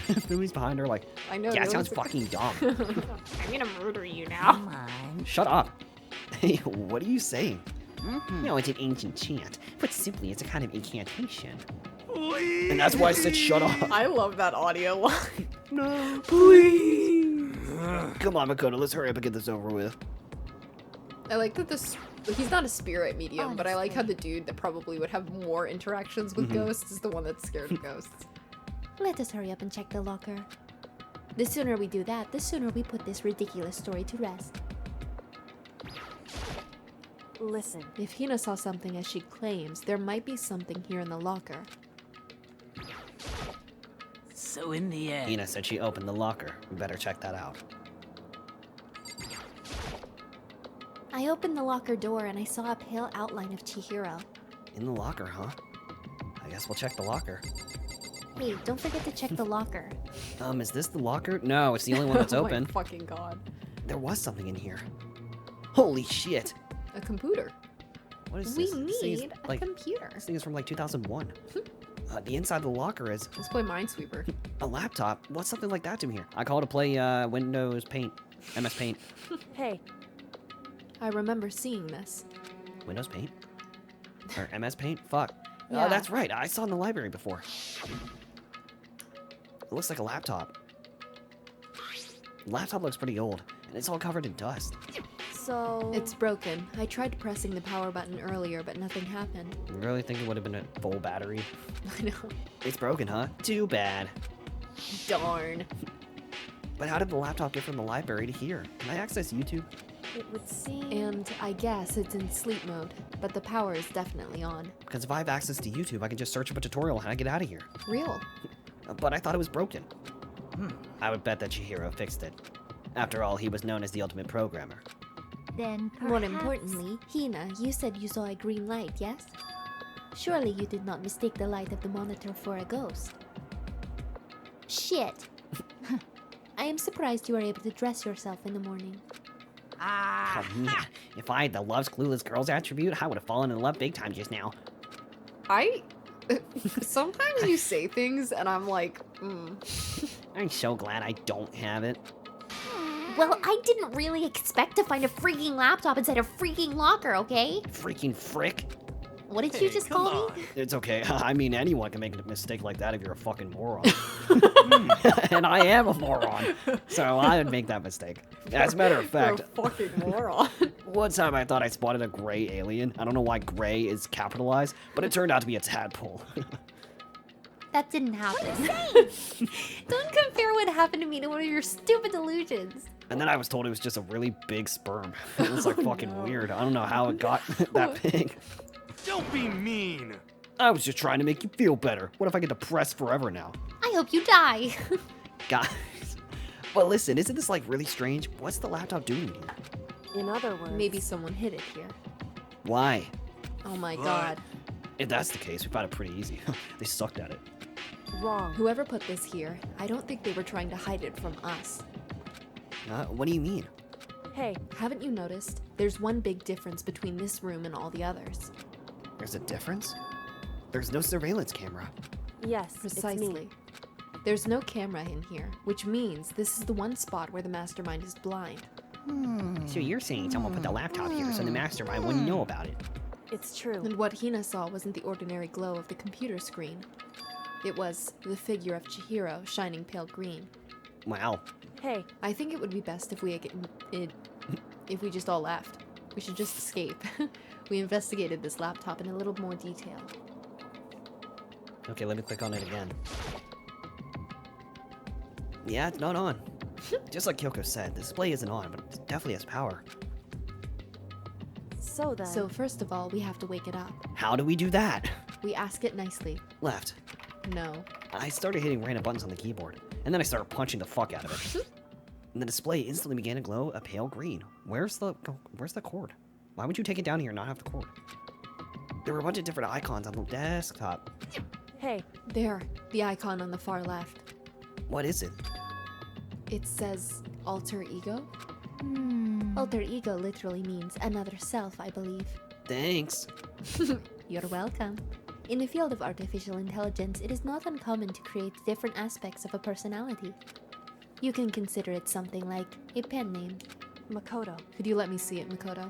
Hifumi's behind her like, I know. yeah, no it sounds one's- fucking dumb. I'm gonna murder you now. Come on. Shut up. Hey, what are you saying? No, it's an ancient chant, but simply it's a kind of incantation. Please. And that's why I said shut up. I love that audio line. No, please. Come on, Makoto, let's hurry up and get this over with. I like that this. He's not a spirit medium, but I like how Honestly. the dude that probably would have more interactions with ghosts is the one that's scared of ghosts. Let us hurry up and check the locker. The sooner we do that, the sooner we put this ridiculous story to rest. Listen, If Hina saw something as she claims, there might be something here in the locker. So in the end, Ina said she opened the locker. We better check that out. I opened the locker door and I saw a pale outline of Chihiro. In the locker, huh? I guess we'll check the locker. Hey, don't forget to check the locker. Is this the locker? No, it's the only one that's Oh my open. fucking god. There was something in here. Holy shit! A computer. What is We this? This thing is need a like, computer. This thing is from like 2001. The inside of the locker is Let's play Minesweeper. a laptop. What's something like that to me here? I call to play Windows Paint, MS Paint. hey, I remember seeing this. Windows Paint? Or MS Paint? Fuck. Yeah. Oh, that's right. I saw it in the library before. It looks like a laptop. The laptop looks pretty old, and it's all covered in dust. so... It's broken. I tried pressing the power button earlier, but nothing happened. You really think it would have been a full battery? I know. It's broken, huh? Too bad. Darn. But how did the laptop get from the library to here? Can I access YouTube? It would seem... And I guess it's in sleep mode, but the power is definitely on. Because if I have access to YouTube, I can just search up a tutorial on how to get out of here. Real. But I thought it was broken. I would bet that Chihiro fixed it. After all, he was known as the ultimate programmer. Then, more importantly, Hina, you said you saw a green light, yes? Surely you did not mistake the light of the monitor for a ghost. Shit. I am surprised you were able to dress yourself in the morning. Oh, yeah. If I had the loves clueless girls attribute, I would have fallen in love big time just now. I... Sometimes you say things and I'm like, I'm so glad I don't have it. Well, I didn't really expect to find a freaking laptop inside a freaking locker, okay? Freaking frick. What did you just call me? It's okay. I mean, anyone can make a mistake like that if you're a fucking moron. And I am a moron. So I would make that mistake. As a matter of fact, you're a fucking moron. one time I thought I spotted a gray alien. I don't know why gray is capitalized, but it turned out to be a tadpole. That didn't happen. Don't compare what happened to me to one of your stupid delusions. And then I was told it was just a really big sperm. It was like fucking weird. I don't know how it got that big. Don't be mean. I was just trying to make you feel better. What if I get depressed forever now? I hope you die. Guys. But listen, isn't this like really strange? What's the laptop doing here? In other words... Maybe someone hid it here. Why? Oh my What? god. If that's the case, we found it pretty easy. They sucked at it. Wrong. Whoever put this here, I don't think they were trying to hide it from us. What do you mean? Hey, Haven't you noticed? There's one big difference between this room and all the others. There's a difference? There's no surveillance camera. yes, it's Precisely. me. There's no camera in here, which means this is the one spot where the mastermind is blind. So you're saying someone put the laptop here so the mastermind wouldn't know about it? It's true. And what Hina saw wasn't the ordinary glow of the computer screen. It was the figure of Chihiro shining pale green. Wow. Hey, I think it would be best if if we just all left. We should just escape. We investigated this laptop in a little more detail. Okay, let me click on it again. Yeah, it's not on. Just like Kyoko said, the display isn't on, but it definitely has power. so then... So first of all, we have to wake it up. How do we do that? We ask it nicely. Left. No. I started hitting random buttons on the keyboard, and then I started punching the fuck out of it. And the display instantly began to glow a pale green. Where's the cord? Why would you take it down here and not have the cord? There were a bunch of different icons on the desktop. Hey, There, the icon on the far left. What is it? It says alter ego? Alter ego literally means another self, I believe. Thanks. You're welcome. In the field of artificial intelligence, it is not uncommon to create different aspects of a personality. You can consider it something like a pen name. Makoto. Could you let me see it, Makoto?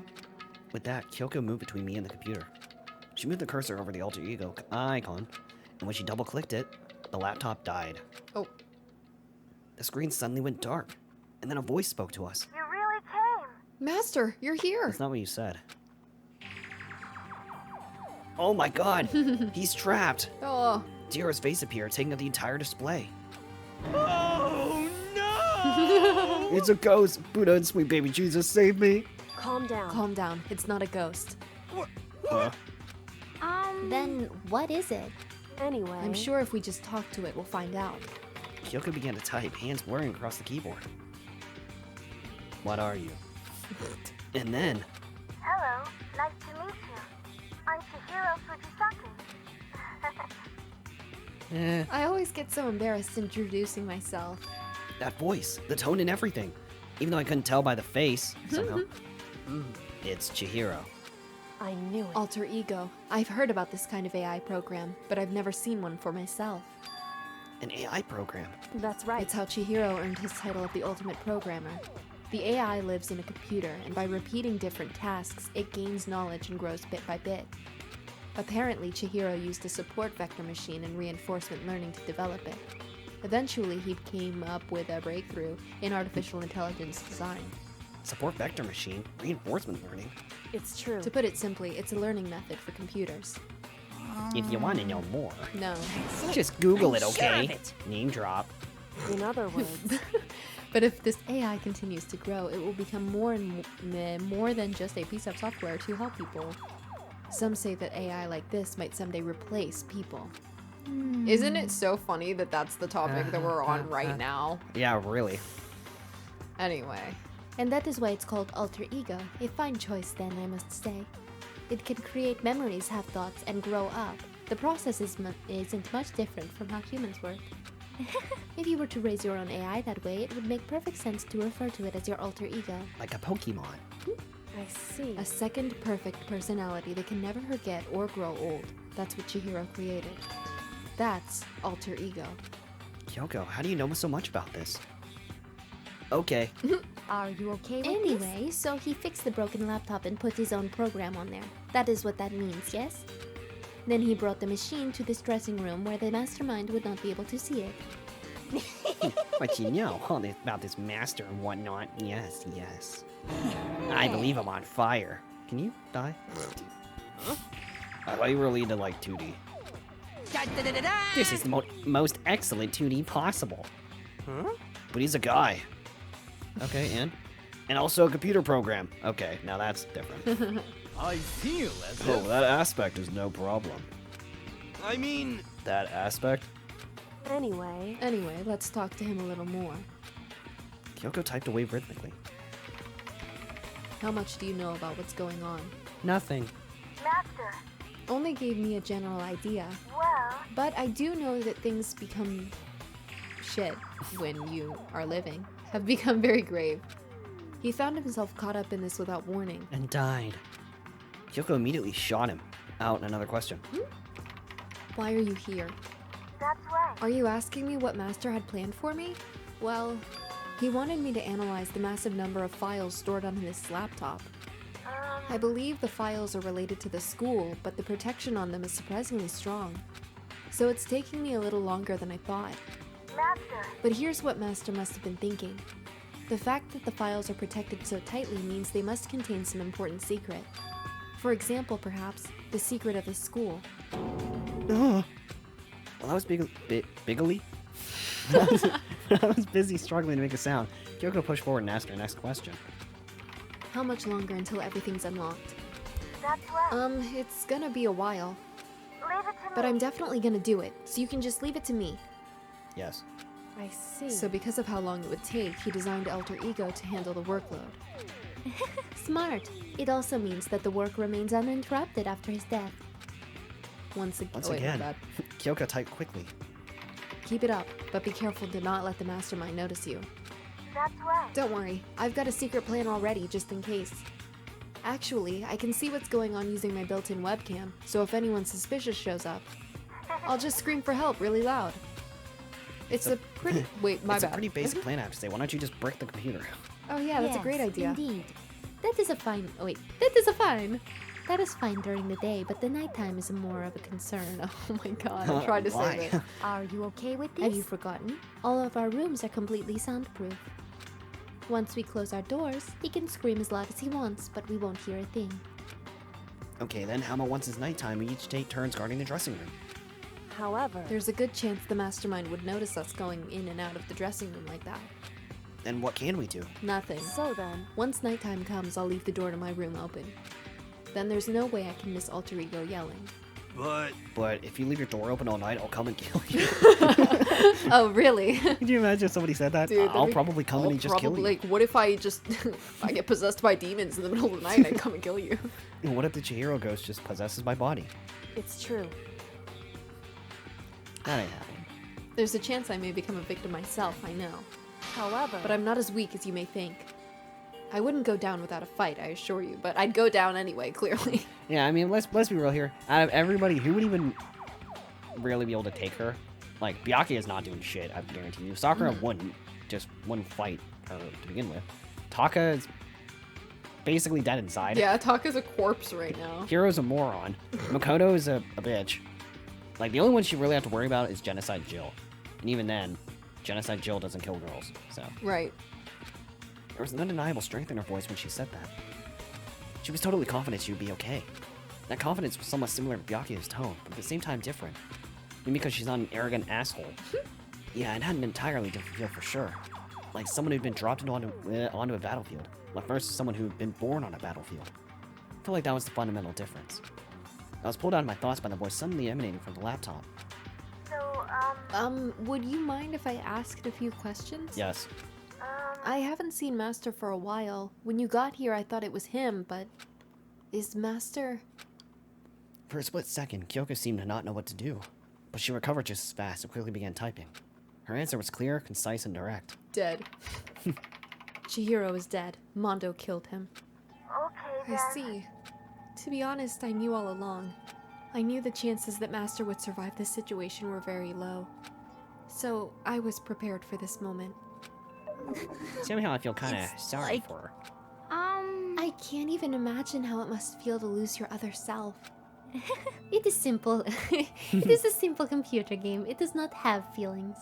With that, Kyoko moved between me and the computer. She moved the cursor over the alter ego icon, and when she double-clicked it, the laptop died. Oh, The screen suddenly went dark, and then a voice spoke to us. You really came. Master, you're here! That's not what you said. Oh my god! He's trapped! Oh, Tira's face appeared, taking up the entire display. Oh no! It's a ghost! Buddha and sweet baby Jesus, save me! Calm down. calm down. It's not a ghost. Huh? Then what is it? Anyway. I'm sure if we just talk to it, we'll find out. Kyoko began to type, hands blurring across the keyboard. What are you? And then, Hello, nice to meet you. I'm Chihiro Fujisaki. I always get so embarrassed introducing myself. that voice, the tone and everything. Even though I couldn't tell by the face, somehow. It's Chihiro. I knew it. Alter ego. I've heard about this kind of AI program, but I've never seen one for myself. An AI program. That's right. It's how Chihiro earned his title of the ultimate programmer. The AI lives in a computer, and by repeating different tasks, it gains knowledge and grows bit by bit. Apparently, Chihiro used a support vector machine and reinforcement learning to develop it. Eventually, he came up with a breakthrough in artificial intelligence design. Support vector machine, reinforcement learning. It's true. To put it simply, it's a learning method for computers. If you want to know more, No. just Google it, I'm sure okay? of it. Name drop. In other words, But if this AI continues to grow, it will become more and more than just a piece of software to help people. Some say that AI like this might someday replace people. Isn't it so funny that that's the topic that we're on right now? Yeah, really. Anyway, And that is why it's called alter ego. A fine choice, then, I must say. It can create memories, have thoughts, and grow up. The process isn't much different from how humans work. If you were to raise your own AI that way, it would make perfect sense to refer to it as your alter ego. Like a Pokemon. I see. a second perfect personality that can never forget or grow old. That's what Chihiro created. That's alter ego. Kyoko, how do you know so much about this? Okay. Are you okay with this? Anyway, so he fixed the broken laptop and put his own program on there. That is what that means, yes? Then he brought the machine to this dressing room where the mastermind would not be able to see it. What you know about this master and whatnot? Yes, yes. I believe I'm on fire. Can you die? I thought you were leading to like 2D. This is the most excellent 2D possible. Huh? But he's a guy. Okay, and also a computer program. Okay, now that's different. I feel as Oh, if... that aspect is no problem. I mean... That aspect? Anyway, Anyway, let's talk to him a little more. Kyoko typed away rhythmically. How much do you know about what's going on? Nothing. Master, Only gave me a general idea, well, but I do know that things become shit when you are living, have become very grave. He found himself caught up in this without warning. And died. Kyoko immediately shot him. Out, another question. Why are you here? that's right. Are you asking me what Master had planned for me? Well, he wanted me to analyze the massive number of files stored on his laptop. I believe the files are related to the school, but the protection on them is surprisingly strong. So it's taking me a little longer than I thought. Master, But here's what Master must have been thinking. The fact that the files are protected so tightly means they must contain some important secret. For example, perhaps, the secret of the school. While I was bigly? I was busy struggling to make a sound. Kyoko pushed forward and asked her next question. How much longer until everything's unlocked? that's right. It's gonna be a while, Leave it to but me. I'm definitely gonna do it, so you can just leave it to me. Yes. I see. So because of how long it would take, he designed Alter Ego to handle the workload. Smart. It also means that the work remains uninterrupted after his death. Once Once wait, my again, bad. Kyoko typed quickly. Keep it up, but be careful to not let the mastermind notice you. That's right. Don't worry, I've got a secret plan already, just in case. Actually, I can see what's going on using my built-in webcam, so if anyone suspicious shows up, I'll just scream for help really loud. It's a pretty... Wait, my It's bad. a pretty basic plan, I have to say. Why don't you just brick the computer? Oh yeah, that's a great Yes, idea. Indeed. That is a fine. Oh wait, that is a fine. That is fine during the day, but the nighttime is more of a concern. Oh my god, I tried to Why? save it. Are you okay with this? Have you forgotten? All of our rooms are completely soundproof. Once we close our doors, he can scream as loud as he wants, but we won't hear a thing. Okay, then how about once it's nighttime, we each take turns guarding the dressing room? However, There's a good chance the mastermind would notice us going in and out of the dressing room like that. Then what can we do? Nothing. so then, Once nighttime comes, I'll leave the door to my room open. Then there's no way I can miss Alter Ego yelling. But But if you leave your door open all night, I'll come and kill you. Oh, really? Can you imagine if somebody said that? Dude, I'll probably come in and just kill you. Like, what if I just... if I get possessed by demons in the middle of the night, I come and kill you? What if the Chihiro ghost just possesses my body? it's true. That ain't happening. There's a chance I may become a victim myself, I know. However, But I'm not as weak as you may think. I wouldn't go down without a fight, I assure you, but I'd go down anyway, clearly. Yeah, I mean, let's be real here. Out of everybody, who would even really be able to take her? Like, Byakuya is not doing shit, I guarantee you. Sakura wouldn't fight her to begin with. Taka is basically dead inside. Yeah, Taka's a corpse right now. Hiro's a moron. Makoto is a bitch. Like, the only one she really have to worry about is Genocide Jill. And even then, Genocide Jill doesn't kill girls, so. Right. There was an undeniable strength in her voice when she said that. She was totally confident she would be okay. That confidence was somewhat similar to Byakuya's tone, but at the same time different. Maybe because she's not an arrogant asshole. Yeah, it had an entirely different feel for sure. Like someone who'd been dropped onto a battlefield, like versus someone who'd been born on a battlefield. I feel like that was the fundamental difference. I was pulled out of my thoughts by the voice suddenly emanating from the laptop. So, Would you mind if I asked a few questions? Yes. I haven't seen Master for a while. When you got here, I thought it was him, but... is Master... For a split second, Kyoko seemed to not know what to do, but she recovered just as fast and quickly began typing. Her answer was clear, concise, and direct. dead? Chihiro is dead. Mondo killed him. okay I then. see. To be honest, I knew all along. I knew the chances that Master would survive this situation were very low. So, I was prepared for this moment. Somehow I feel kind of It's sorry like- for her. I can't even imagine how it must feel to lose your other self. It is simple. It is a simple computer game. It does not have feelings.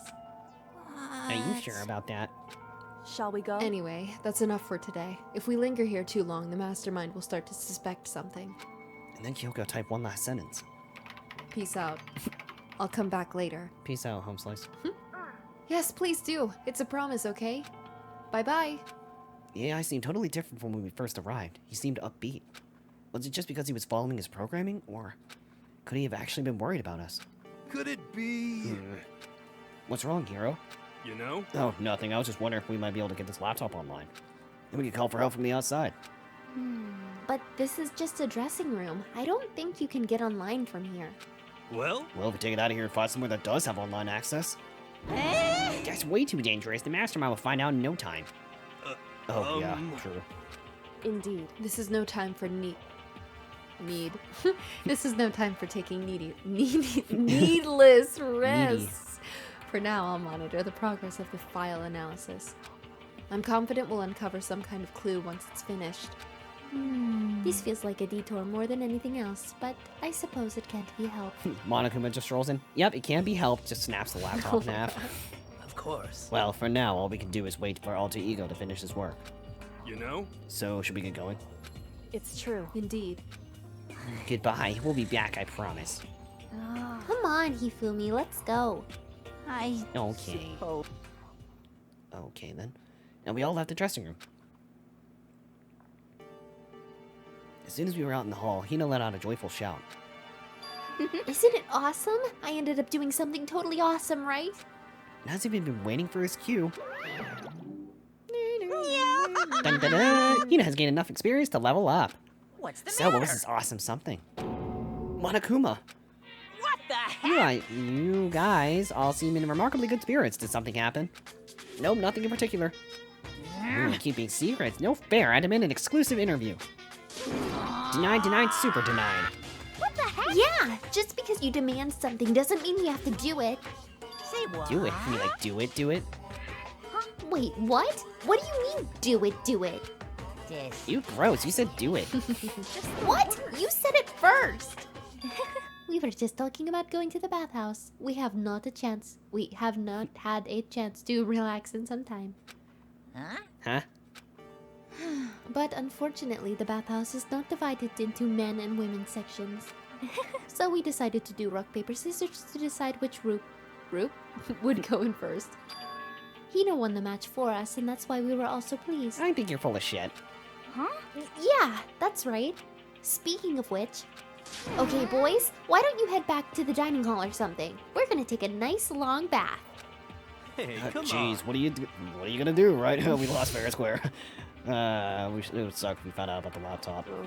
Are you sure about that? Shall we go? Anyway, that's enough for today. If we linger here too long, the mastermind will start to suspect something. And then Kyoko typed one last sentence. Peace out. I'll come back later. Peace out, home slice. Yes, please do. It's a promise, okay? Bye-bye. The AI seemed totally different from when we first arrived. He seemed upbeat. Was it just because he was following his programming, or could he have actually been worried about us? could it be? What's wrong, Hero? You know? Oh, nothing. I was just wondering if we might be able to get this laptop online. Then we could call for help from the outside. But this is just a dressing room. I don't think you can get online from here. Well, Well, if we take it out of here and find somewhere that does have online access. That's way too dangerous. The mastermind will find out in no time. Oh, yeah, true. Indeed. This is no time for need. This is no time for taking needless risks. For now, I'll monitor the progress of the file analysis. I'm confident we'll uncover some kind of clue once it's finished. This feels like a detour more than anything else, but I suppose it can't be helped. Monokuma just strolls in. Yep, it can't be helped. Just snaps the laptop in half. Of course. Well, for now, all we can do is wait for Alter Ego to finish his work. you know? So, should we get going? It's true. Indeed. Goodbye. We'll be back, I promise. Come on, Hifumi, let's go. Okay. Okay, then. And we all left the dressing room. As soon as we were out in the hall, Hina let out a joyful shout. Isn't it awesome? I ended up doing something totally awesome, right? And has he been waiting for his cue? Dun, dun, dun. Hina has gained enough experience to level up. What's the So, what was this awesome something? Monokuma! the heck? You guys all seem in remarkably good spirits. Did something happen? Nope, nothing in particular. Keeping secrets? No fair. I demand an exclusive interview. Denied, super denied. What the heck? Yeah, just because you demand something doesn't mean you have to do it. Say what? Do it. You mean like do it? Wait, what? What do you mean, do it? Just You gross. You said do it. What? You said it first. We were just talking about going to the bathhouse. We have not had a chance to relax in some time. huh? Huh? But unfortunately, the bathhouse is not divided into men and women sections. So we decided to do rock, paper, scissors to decide which group would go in first. Hino won the match for us, and that's why we were also pleased. I think you're full of shit. Huh? Yeah, that's right. Speaking of which, okay, boys, why don't you head back to the dining hall or something? We're gonna take a nice long bath. Hey, come Jeez, on. what are you gonna do, right? We lost fair and square. It would suck if we found out about the laptop. Oh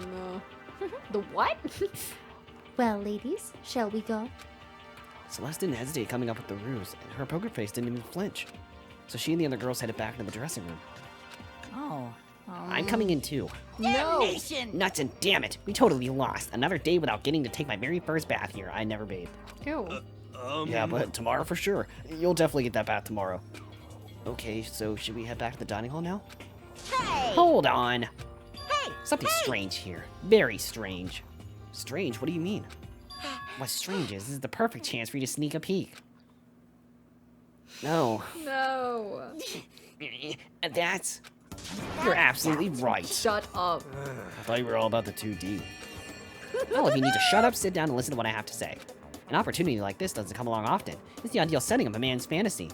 no. The what? Well, ladies, shall we go? Celeste didn't hesitate coming up with the ruse, and her poker face didn't even flinch. So she and the other girls headed back into the dressing room. Oh. I'm coming in too. No. Nation. Nuts and damn it, we totally lost. Another day without getting to take my very first bath here. I never bathed. Ew. Yeah, but tomorrow for sure. You'll definitely get that bath tomorrow. Okay, so should we head back to the dining hall now? Hey. Hold on. Hey. Something strange here. Very strange. Strange? What do you mean? What's strange is this is the perfect chance for you to sneak a peek. No. No. That's... You're absolutely right. Shut up. I thought you were all about the 2D. Well, if you need to shut up, sit down, and listen to what I have to say. An opportunity like this doesn't come along often. It's the ideal setting of a man's fantasy.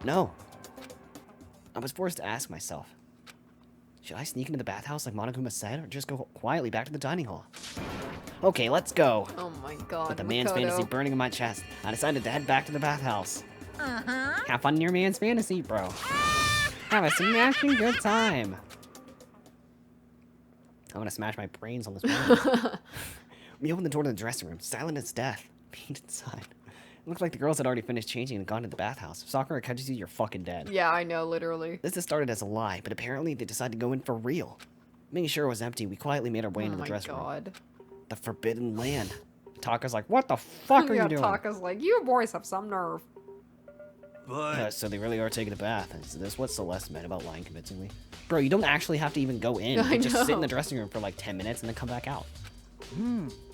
No. I was forced to ask myself, should I sneak into the bathhouse like Monokuma said, or just go quietly back to the dining hall? Okay, let's go. Oh my god. With the man's Makoto. fantasy burning in my chest, I decided to head back to the bathhouse. Have fun in your man's fantasy, bro. Have a smashing good time. I'm gonna smash my brains on this wall. We opened the door to the dressing room, silent as death. Peeked inside. It looked like the girls had already finished changing and gone to the bathhouse. If Sakura catches you, you're fucking dead. Yeah, I know, literally. This had started as a lie, but apparently they decided to go in for real. Making sure it was empty, we quietly made our way Oh into the my dressing room. god. The forbidden land. Taka's like, what the fuck are Yeah, you doing? Taka's like, you boys have some nerve. But So they really are taking a bath. Is this what Celeste meant about lying convincingly? Bro, you don't actually have to even go in. You I can just sit in know. the dressing room for like 10 minutes and then come back out.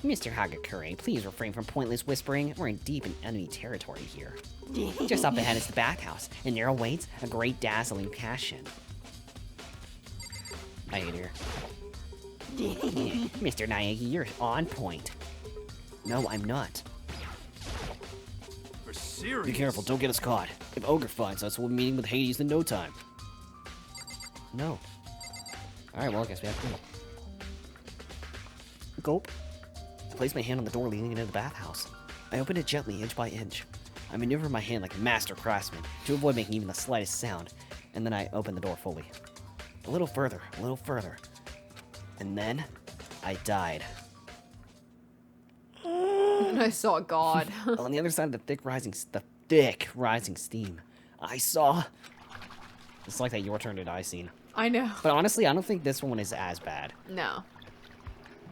Mr. Hagakure, please refrain from pointless whispering. We're in deep and enemy territory here. Just up ahead is the bathhouse, and there awaits a great dazzling passion. I hate her. Mr. Naegi, you're on point. No, I'm not. for serious. Be careful, don't get us caught. If Ogre finds us, we'll be meeting with Hades in no time. No. Alright, well, I guess we have to go. Gulp. I placed my hand on the door leading into the bathhouse. I opened it gently, inch by inch. I maneuvered my hand like a master craftsman to avoid making even the slightest sound, and then I opened the door fully. A little further, and then I died. I saw God. On the other side of the thick rising steam, I saw. It's like that Your Turn to Die scene. I know. But honestly, I don't think this one is as bad. No.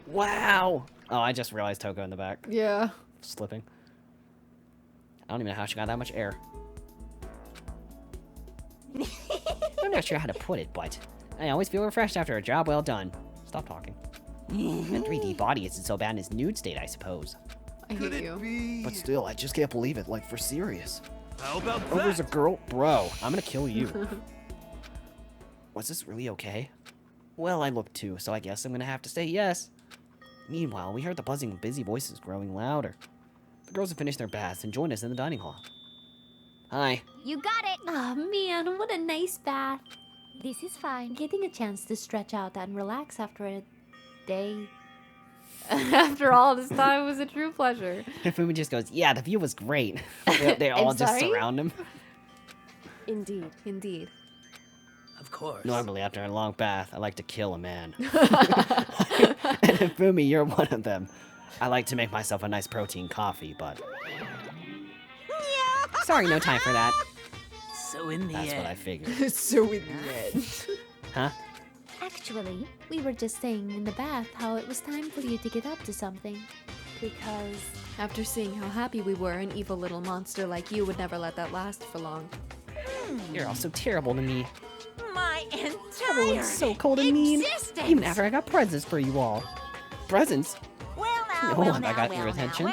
Wow! Oh, I just realized Toko in the back. Yeah. Slipping. I don't even know how she got that much air. I'm not sure how to put it, but I always feel refreshed after a job well done. Stop talking. A 3D body isn't so bad in its nude state, I suppose. I Could hate it you. be? But still, I just can't believe it, like, for serious. How about Ogre's a that? girl? Bro, I'm gonna kill you. Was this really okay? Well, I looked too, so I guess I'm gonna have to say yes. Meanwhile, we heard the buzzing of busy voices growing louder. The girls had finished their baths and joined us in the dining hall. Hi. You got it. Oh man, what a nice bath. This is fine. Getting a chance to stretch out and relax after a day. After all this time was a true pleasure. Fumi just goes, yeah, the view was great. They all I'm just sorry? surround him. Indeed. Indeed. Of course. Normally, after a long bath, I like to kill a man. And Fumi, you're one of them. I like to make myself a nice protein coffee, but... Sorry, no time for that. So in the That's end, what I figured. So in the end. Huh? Actually, we were just saying in the bath how it was time for you to get up to something. Because After seeing how happy we were, an evil little monster like you would never let that last for long. You're all so terrible to me. my entire Everyone's so cold and mean. existence. Even after I got presents for you all. Presents? Well now, Oh, well have I now, got well your now. attention?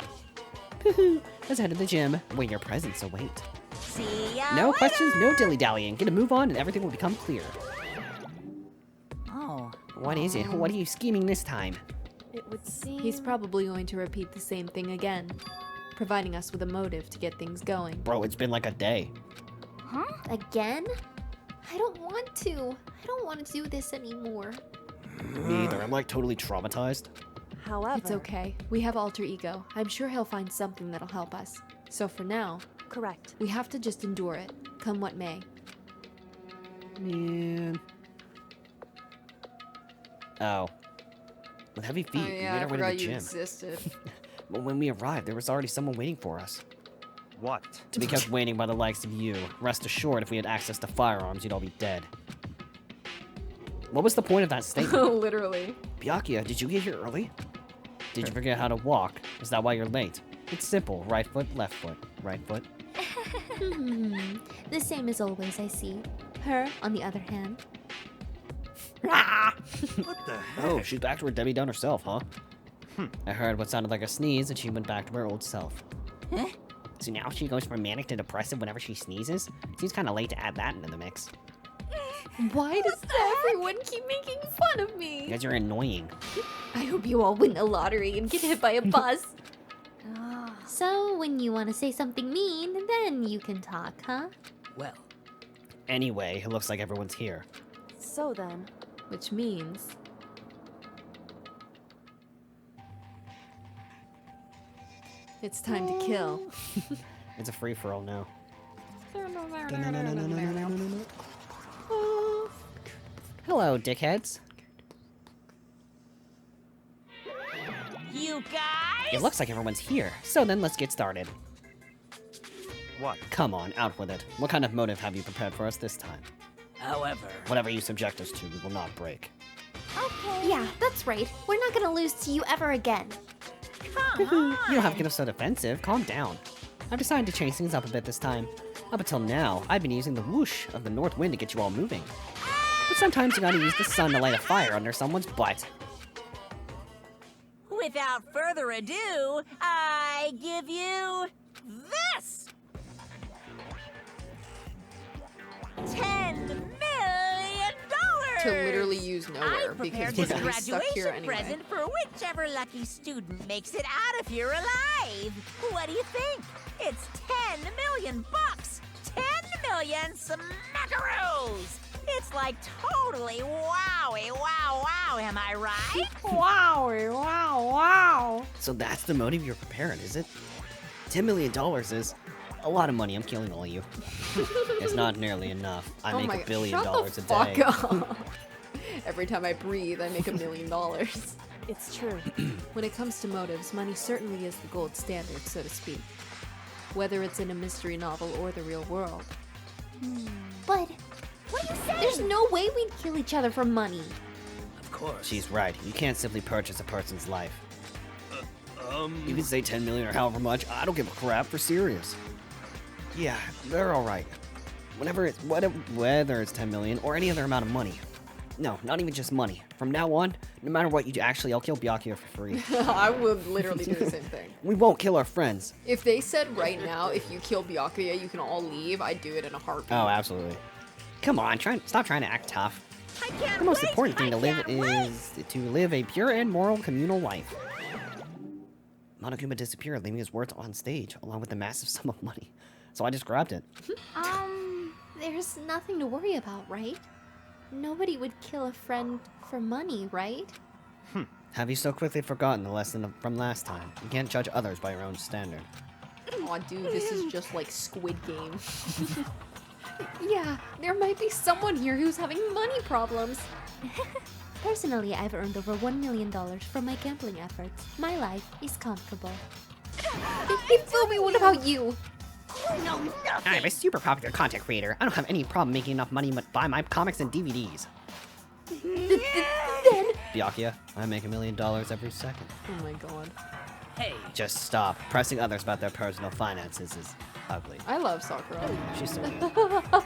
Hoo-hoo. Let's head to the gym. Wait your presents, so wait. See ya No later. questions, no dilly-dallying. Get a move on and everything will become clear. Oh, What is it? What are you scheming this time? it would seem He's probably going to repeat the same thing again, providing us with a motive to get things going. Bro, it's been like a day. Again? I don't want to. I don't want to do this anymore. Me either. I'm like totally traumatized. However, It's okay. We have alter ego. I'm sure he'll find something that'll help us. So for now, correct. we have to just endure it, come what may. Man. Oh. With heavy feet, we made our way to the gym. existed. But when we arrived, there was already someone waiting for us. What? To be kept waiting by the likes of you. Rest assured, if we had access to firearms, you'd all be dead. What was the point of that statement? Literally. Byakuya, did you get here early? Did you forget how to walk? Is that why you're late? It's simple. Right foot, left foot. Right foot. The same as always, I see. Her, on the other hand. What the heck? Oh, she's back to her Debbie Downer herself, huh? I heard what sounded like a sneeze, and she went back to her old self. Huh? So now she goes from manic to depressive whenever she sneezes? Seems kind of late to add that into the mix. Why does everyone keep making fun of You me? guys are annoying. I hope you all win the lottery and get hit by a bus. So, when you want to say something mean, then you can talk, huh? well, Anyway, it looks like everyone's here. So then, Which means... It's time to kill. It's a free-for-all now. Hello, dickheads. you guys. It looks like everyone's here. So then let's get started. What? Come on, out with it. What kind of motive have you prepared for us this time? However, Whatever you subject us to, we will not break. Yeah, that's right. We're not gonna lose to you ever again. come on. You don't have to get so defensive. Calm down. I've decided to change things up a bit this time. Up until now, I've been using the whoosh of the north wind to get you all moving. But sometimes you gotta use the sun to light a fire under someone's butt. Without further ado, I give you this. $10 million. To literally use I nowhere because prepared we're this gonna be stuck here graduation anyway. present for whichever lucky student makes it out of here alive. What do you think? It's 10 million bucks. 10 million smackaroos. It's like totally wowie, wow, wow. Am I right? So that's the motive you're preparing, is it? $10 million is a lot of money. I'm killing all of you. It's not nearly enough. I Oh make my $1 billion shut a the day. fuck up. Every time I breathe, I make $1 million. it's true. When it comes to motives, money certainly is the gold standard, so to speak. Whether it's in a mystery novel or the real world. But there's no way we'd kill each other for money. Of course. She's right. You can't simply purchase a person's life. You can say 10 million or however much. I don't give a crap. For serious. Yeah, they're all right. Whether it's 10 million or any other amount of money. No, not even just money. From now on, no matter what you do, actually, I'll kill Byakuya for free. I would literally do the same thing. We won't kill our friends. If they said right now, if you kill Byakuya, you can all leave, I'd do it in a heartbeat. Oh, absolutely. Come on, stop trying to act tough. I can't The most wait. important thing I to live can't wait. is to live a pure and moral communal life. Monokuma disappeared, leaving his words on stage, along with a massive sum of money. So I just grabbed it. There's nothing to worry about, right? Nobody would kill a friend for money, right? Have you so quickly forgotten the lesson from last time? You can't judge others by your own standard. Aw, dude, this is just like Squid Game. Yeah, there might be someone here who's having money problems. Personally, I've earned over $1 million from my gambling efforts. My life is comfortable. Fumi, what about you? I'm a super popular content creator. I don't have any problem making enough money but buy my comics and DVDs. Then... Byakuya, I make $1 million every second. Oh my god. Hey, just stop. Pressing others about their personal finances is ugly. I love Sakura. She's so cute.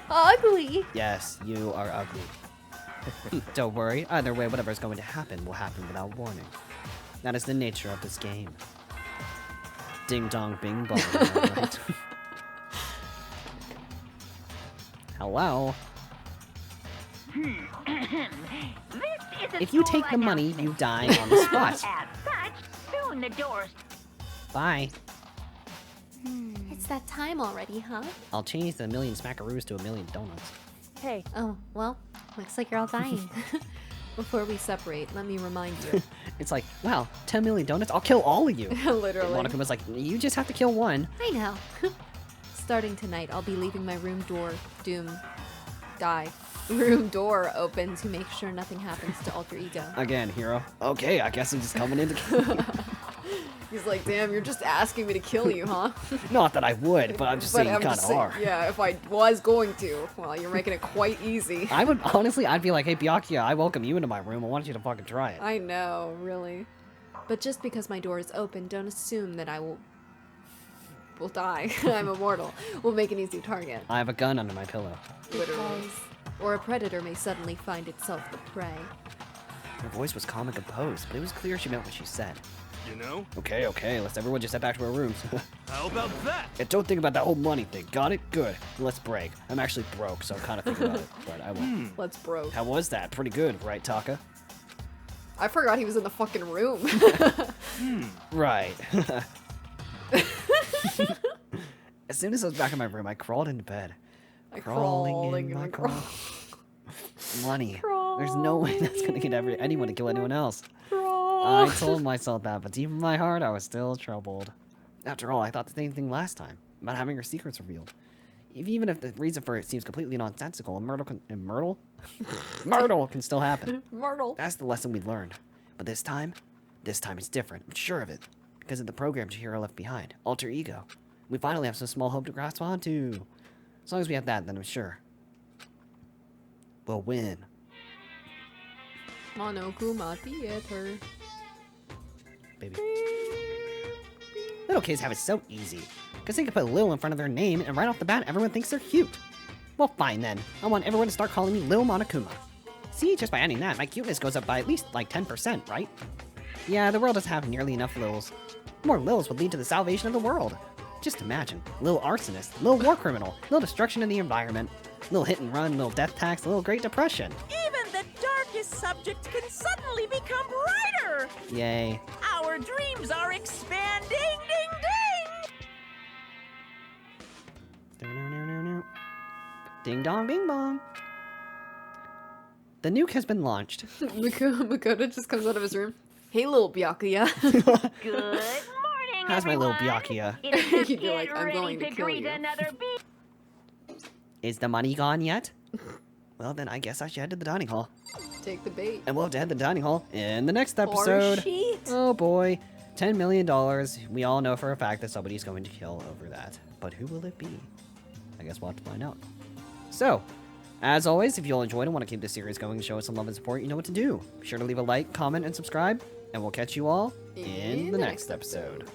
Ugly. Yes, you are ugly. Don't worry. Either way, whatever's going to happen will happen without warning. That is the nature of this game. Ding dong bing bong. Am I right? Hello. If you take the money, you die on the spot. Soon the doors. Bye. It's that time already, huh? I'll change the million smackaroos to 1,000,000 donuts. Hey, Oh, well, looks like you're all dying. Before we separate, let me remind you. It's like, wow, 10 million donuts? I'll kill all of you. Literally. Monaco was like, you just have to kill one. I know. Starting tonight, I'll be leaving my room open to make sure nothing happens to Alter Ego. Again, hero. Okay, I guess I'm just coming in to kill you. He's like, damn, you're just asking me to kill you, huh? Not that I would, but I'm just saying you kind of are. Yeah, if I was going to. Well, you're making it quite easy. I would, honestly, I'd be like, hey, Byakuya, I welcome you into my room. I want you to fucking try it. I know, really. But just because my door is open, don't assume that I will die. I'm immortal. We'll make an easy target. I have a gun under my pillow. Literally. Or a predator may suddenly find itself the prey. Her voice was calm and composed, but it was clear she meant what she said. You know? Okay, let's everyone just head back to our rooms. How about that? And don't think about that whole money thing. Got it? Good. Let's break. I'm actually broke, so I'm kind of thinking about it, but I won't. Let's broke. How was that? Pretty good, right, Taka? I forgot he was in the fucking room. Right. As soon as I was back in my room, I crawled into bed. Crawling in my Money. There's no way that's gonna get anyone to kill anyone else. I told myself that, but deep in my heart, I was still troubled. After all, I thought the same thing last time, about having her secrets revealed. Even if the reason for it seems completely nonsensical, Myrtle can still happen. Myrtle. That's the lesson we learned. But this time it's different. I'm sure of it. Because of the program Chihiro left behind, Alter Ego. We finally have some small hope to grasp onto. As long as we have that, then I'm sure we'll win. Monokuma Theater. Baby. Little kids have it so easy. Because they can put Lil in front of their name, and right off the bat, everyone thinks they're cute. Well, fine then. I want everyone to start calling me Lil Monokuma. See, just by adding that, my cuteness goes up by at least, like, 10%, right? Yeah, the world doesn't have nearly enough Lils. More Lils would lead to the salvation of the world. Just imagine. Lil Arsonist, Lil War Criminal, Lil Destruction of the Environment, Lil Hit and Run, Lil Death Tax, Lil Great Depression. Even the darkest subject can suddenly become brighter. Yay. Our dreams are expanding. Ding, ding. Ding dong bing bong. The nuke has been launched. Makoto just comes out of his room. Hey, little Byakuya. Good morning, How's my little everyone. Byakuya? You'd be like, I'm going to kill you. Is the money gone yet? Well, then I guess I should head to the dining hall. Take the bait. And we'll have to head to the dining hall in the next episode. Oh boy. $10 million. We all know for a fact that somebody's going to kill over that. But who will it be? I guess we'll have to find out. So, as always, if you all enjoyed and want to keep this series going and show us some love and support, you know what to do. Be sure to leave a like, comment, and subscribe. And we'll catch you all in the next episode.